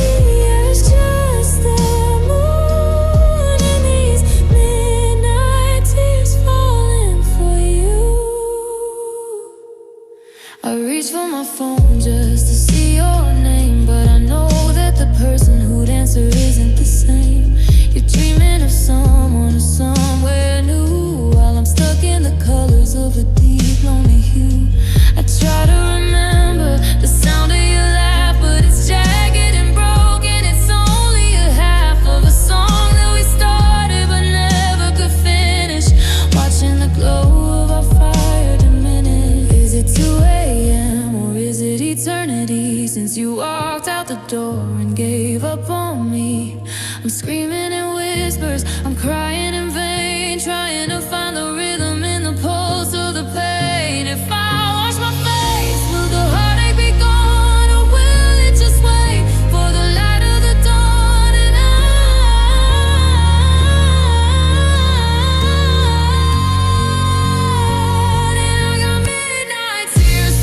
Speaker 1: It's just the moon and these midnight tears falling for you. I reach for my phone just to see your name, but I know that the person who'd answer isn't the same. You're dreaming of someone or somewhere new, while I'm stuck in the colors of a deep lonely hue. I try to remember the sound of your laugh, but it's jagged and broken. It's only a half of a song that we started but never could finish. Watching the glow of our fire diminish. Is it 2 a.m. or is it eternity since you walked out the door and gave up on me? I'm screaming in whispers, I'm crying in vain, trying to find the rhythm in the pulse of the pain. If I wash my face, will the heartache be gone, or will it just wait for the light of the dawn? And I got midnight tears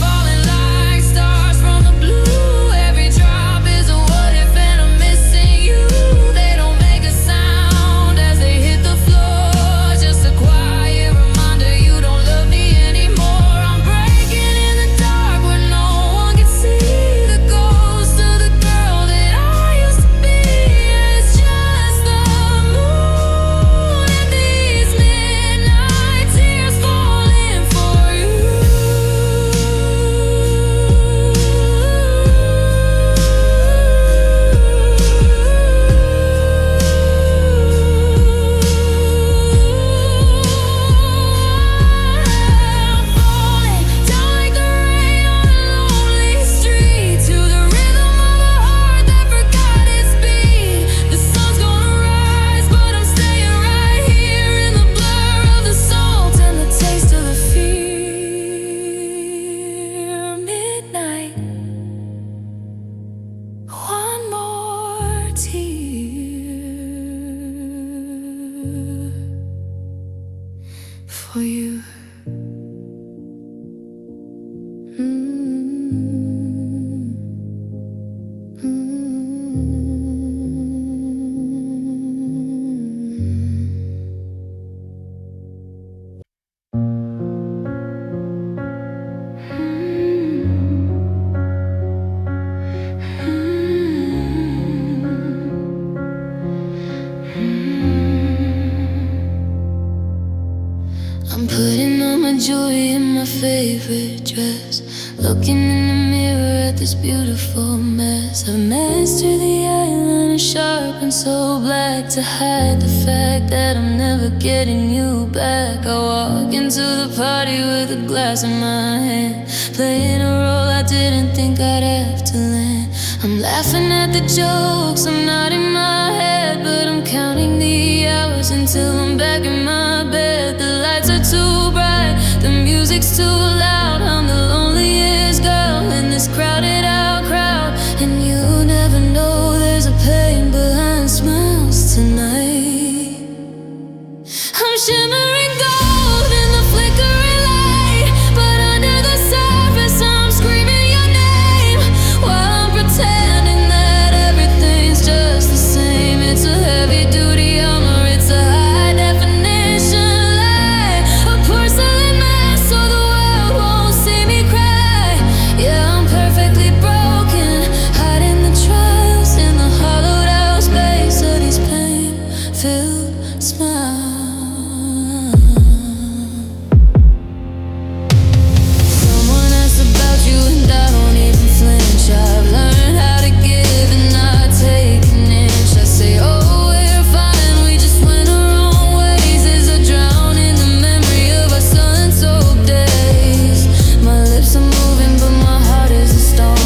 Speaker 1: I'm putting on my jewelry in my favorite dress, looking in the mirror at this beautiful mess. I've mastered the eyeliner sharp and so black to hide the fact that I'm never getting you back. I walk into the party with a glass in my hand, playing a role I didn't think I'd have to land. I'm laughing at the jokes, I'm nodding my head, but I'm counting the hours until I'm back in my bed. The lights are too bright, the music's too loud. I'm the loneliest girl in this crowded out crowd, and you never know there's a pain behind smiles tonight. I'm shimmering gold in the flickering light, but under the surface I'm screaming your name while I'm pretending that everything's just the same. It's a heavy duty armor, it's a high definition lie, a porcelain mask so the world won't see me cry. Yeah, I'm perfectly broken, hiding the trials in the hollowed out space of these pain-filled smiles. Someone asks about you and I don't even flinch. I've learned how to give and not take an inch. I say, oh, we're fine, we just went our own ways. As I drown in the memory of our sun-soaked days. My lips are moving, but my heart is a stone,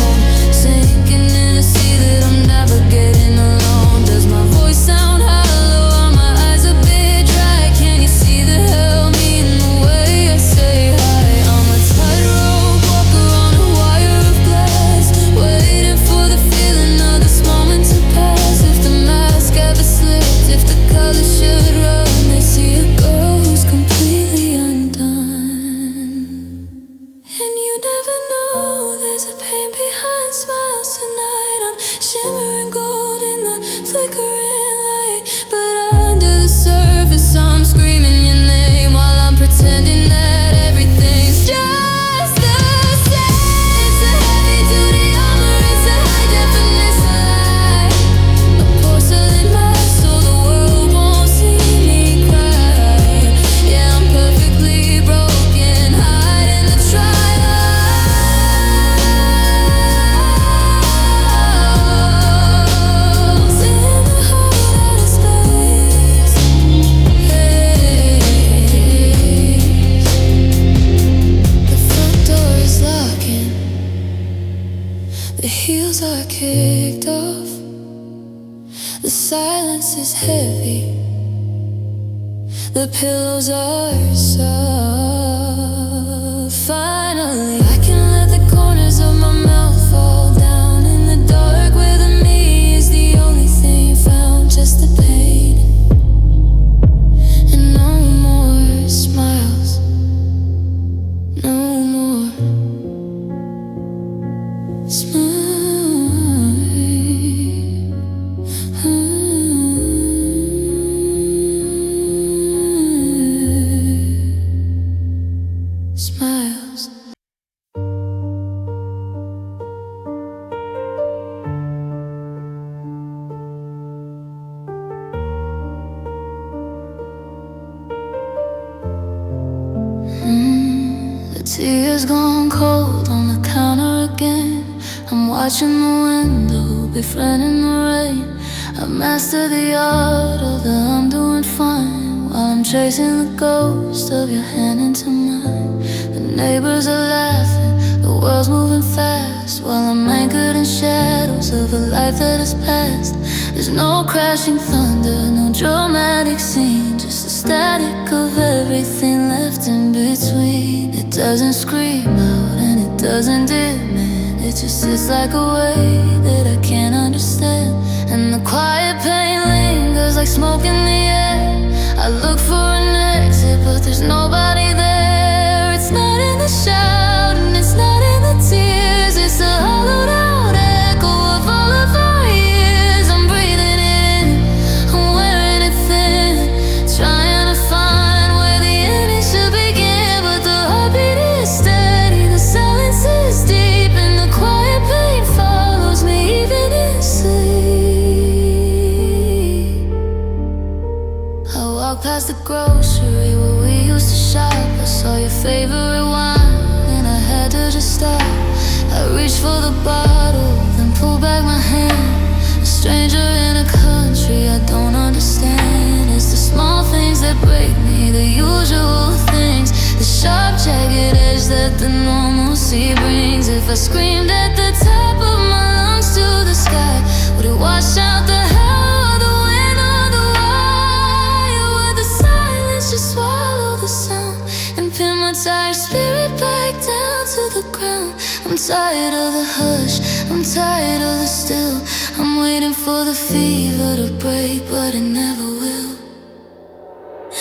Speaker 1: sinking in a sea that I'm navigating alone. Does my voice sound hollow? Are my eyes a bit dry? Can you see the hell me in the way I say hi? I'm a tightrope walker on a wire of glass, waiting for the feeling of this moment to pass. If the mask ever slipped, if the colors should run, they see a girl who's completely undone. And you never know there's a pain behind smiles tonight. I'm shimmering gold in the flickering light, but under the surface I'm screaming your name while I'm pretending that everything's just the same. It's a heavy duty armor, it's a high definition lie, a porcelain mask so the world won't see me cry. Yeah, I'm perfectly broken, hiding the trials in the heart out of space. The front door is locking, the heels are kicked off, the silence is heavy, the pillows are soft. Finally, I can let the corners of my mouth fall down. In the dark where the me is the only thing found, just the pain. And no more smiles, no more smiles. Smiles. The tears gone cold on the counter again. I'm watching the window, befriending the rain. I've mastered the art of the I'm doing fine, while I'm chasing the ghost of your hand into mine. The neighbors are laughing, the world's moving fast, while I'm anchored in shadows of a life that has passed. There's no crashing thunder, no dramatic scene, just the static of everything left in between. It doesn't scream out and it doesn't demand, it just sits like a weight that I can't understand. And the quiet pain lingers like smoke in the air. I look for an exit, but there's nobody there. It's not in the shout and it's not in the for the bottle, then pull back my hand. A stranger in a country I don't understand. It's the small things that break me, the usual things, the sharp, jagged edge that the normalcy brings. If I screamed at the top of my lungs to the sky, would it wash out the hell or the wind or the wire? Would the silence just swallow the sound and pin my tired spirit back down to the ground? I'm tired of the hush, I'm tired of the still. I'm waiting for the fever to break, but it never will.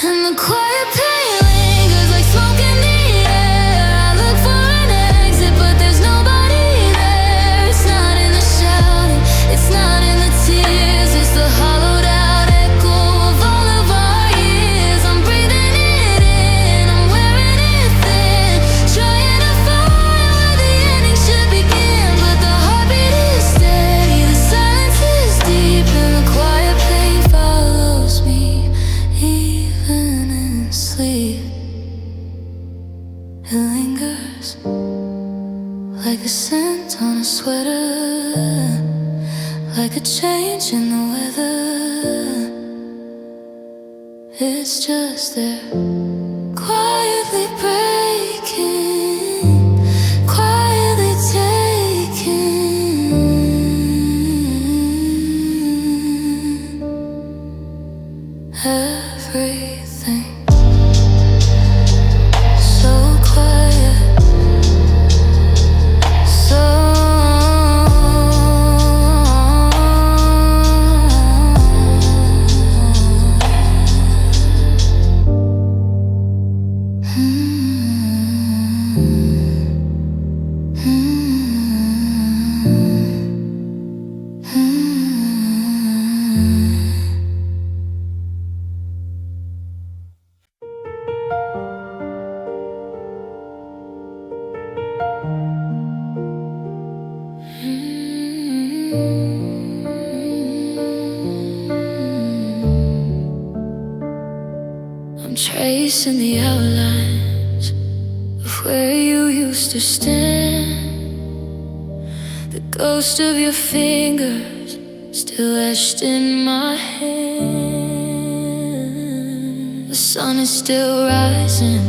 Speaker 1: And the quiet pain lingers like smoke in the air. I look for an exit, but there's nobody there. It's not in the shouting, it's not in the tears. It's the hollowed out echo of all of our years. I'm breathing it in, I'm wearing it thin, trying to find where the ending should begin. But the heartbeat is steady, the silence is deep, and the quiet pain follows me even in sleep. It lingers like a scent on a sweater, like a change in the weather. It's just there, quietly breaking, quietly taking everything. So quiet, so I'm tracing the outlines of where you used to stand. The ghost of your fingers still etched in my hand. The sun is still rising,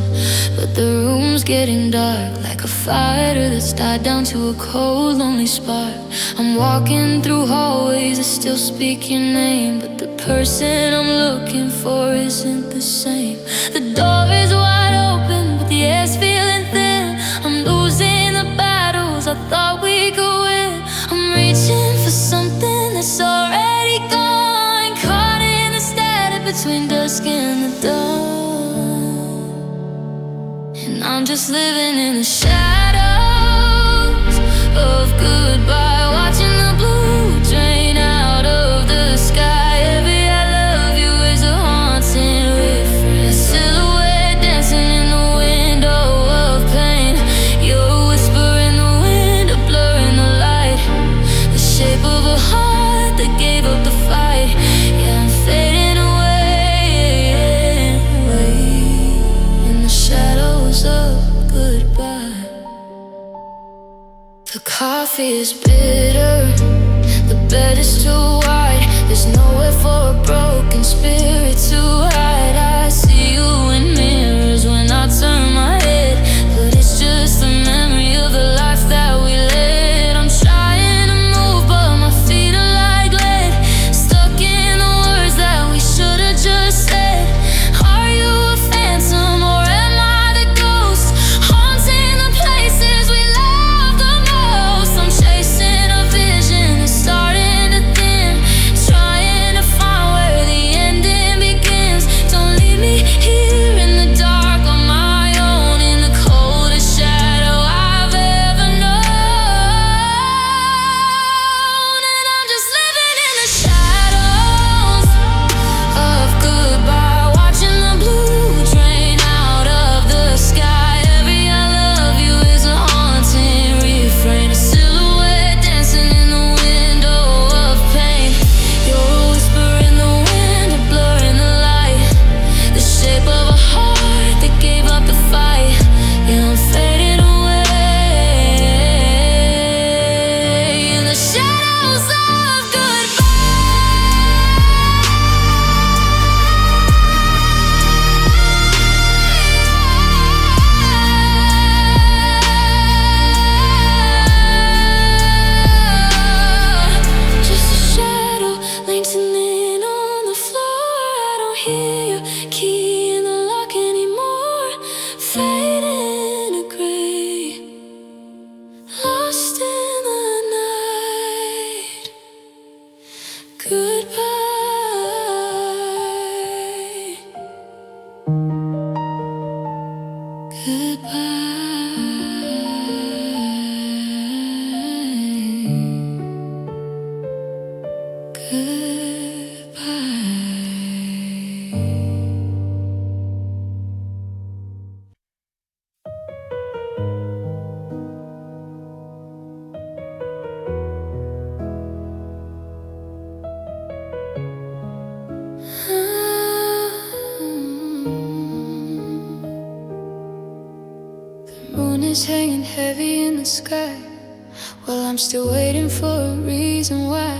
Speaker 1: but the room's getting dark, like a fighter that's died down to a cold, lonely spark. I'm walking through hallways that still speak your name, but the person I'm looking for isn't the same. The door is wide open, but the air's feeling thin. I'm losing the battles I thought we could win. I'm reaching for something that's already gone, caught in the static between dusk and the dawn. And I'm just living in the shadows of goodbye, watching the blue drain out of the sky. Every I love you is a haunting refrain, a silhouette dancing in the window of pain. You're a whisper in the wind, a blur in the light, the shape of a heart that gave up the fight. Yeah, I'm fading away in the shadows of goodbye. The coffee is bitter, the bed is too wide. There's nowhere for a broken spirit to hide. I see you in mirrors when I turn my head, but it's just a memory of the life that we led. I'm trying to move, but my feet are like lead, stuck in the words that we should have just said. Are you a phantom or am I the ghost, haunting the places we love the most? I'm chasing a vision that's starting to thin, trying to find where the ending begins. Storms hanging heavy in the sky. Well, I'm still waiting for a reason why.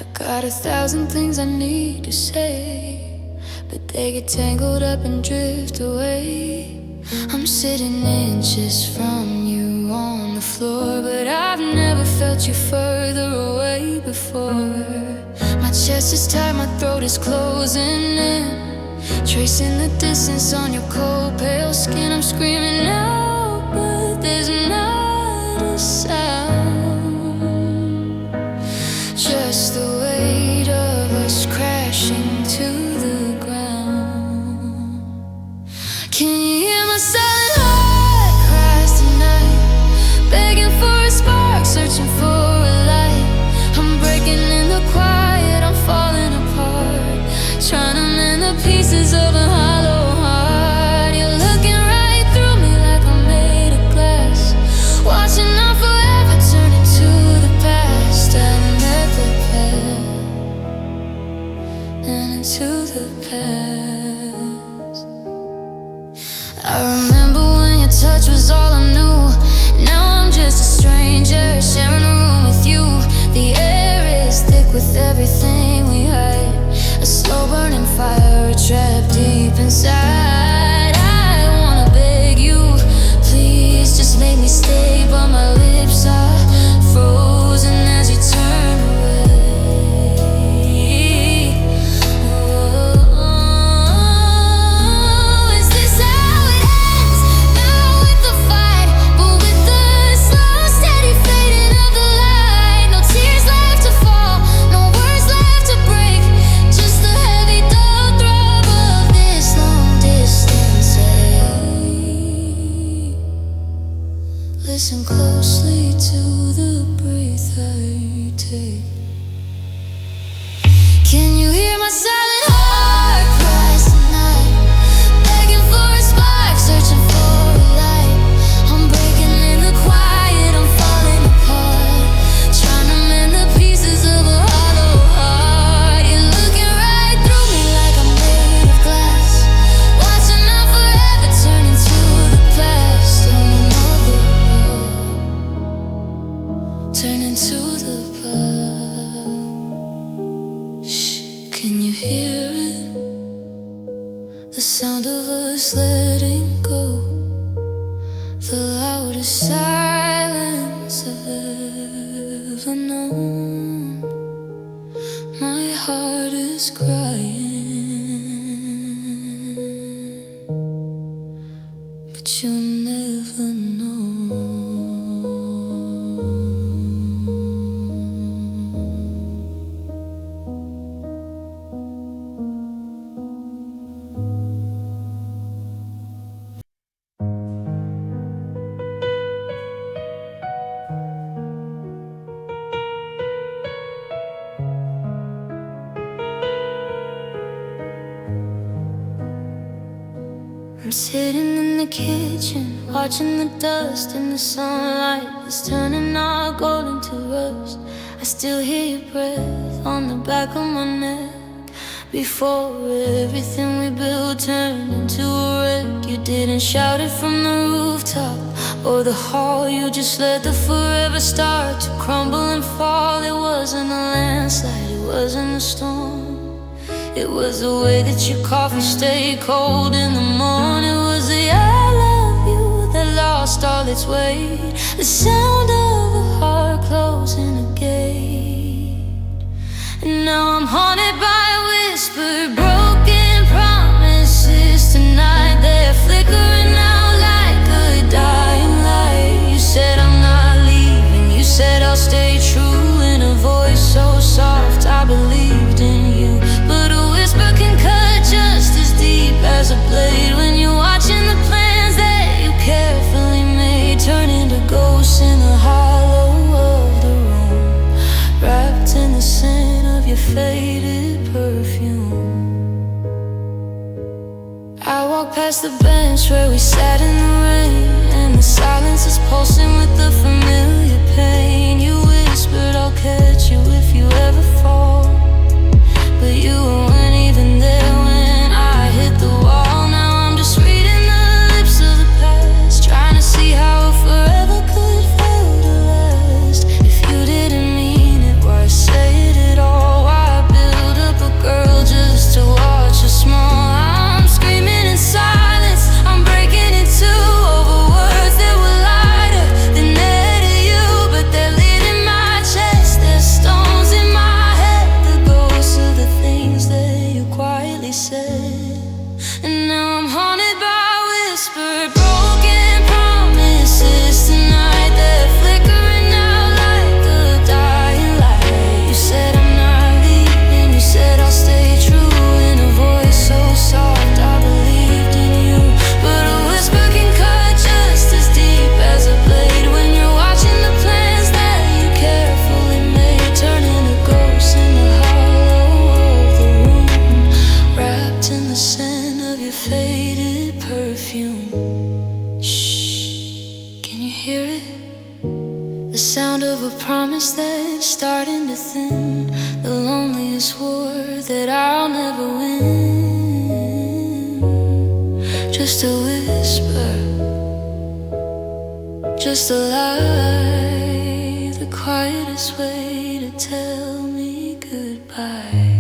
Speaker 1: I got 1,000 things I need to say, but they get tangled up and drift away. I'm sitting inches from you on the floor, but I've never felt you further away before. My chest is tight, my throat is closing in, tracing the distance on your cold, pale skin. I'm screaming out, but there's not a sound. Just the weight of us crashing to the ground. Can you hear my silent heart cries tonight? Begging for a spark, searching for a light. I'm breaking in the quiet, I'm falling apart, trying to mend the pieces of a hollow heart. You're looking right through me like I'm made of glass, watching our forever turn into the past. I never passed, and into the past. I remember when your touch was all I knew. Now I'm just a stranger sharing a room with you. The air is thick with everything we hide, a slow burning fire trapped deep inside. I wanna beg you, please just make me stay, but my lips are frozen as you turn away. Oh, is this how it ends? Not with the fight, but with the slow, steady fading of the light. No tears left to fall, no words left to break, just the heavy dull throb of this long distance ache. Listen closely to the breath I take. Can you hear my silent heart cries tonight? Begging for a spark, searching for a light. I'm breaking in the quiet, I'm falling apart, trying to mend the pieces of a hollow heart. You're looking right through me like I'm made of glass, watching our forever turn into the past. Another road, turn into the past. Shh, can you hear it? The sound of us letting go, the loudest silence I've ever known. My heart is crying, but you'll never know. I'm sitting in the kitchen, watching the dust in the sunlight that's turning our gold into rust. I still hear your breath on the back of my neck. Before everything we built turned into a wreck, you didn't shout it from the rooftop or the hall. You just let the forever start to crumble and fall. It wasn't a landslide, it wasn't a storm. It was the way that your coffee stayed cold in the morning. It was the I love you that lost all its weight, the sound of a heart closing a gate. And now I'm haunted by whispered broken promises tonight. They're flickering out like a dying light. You said I'm not leaving, you said I'll stay true, in a voice so soft I believed in you. But a whisper can cut just as deep as a blade when you're watching the plans that you carefully made turn into ghosts in the hollow of the room, wrapped in the scent of your faded perfume. I walk past the bench where we sat in the rain, and the silence is pulsing with the familiar pain. You whispered, I'll catch you if you ever fall, but you weren't even there when I hit the wall. Now I'm just reading the lips of the past, trying to see how The sound of a promise that's starting to thin, the loneliest war that I'll never win. Just a whisper, just a lie, the quietest way to tell me goodbye.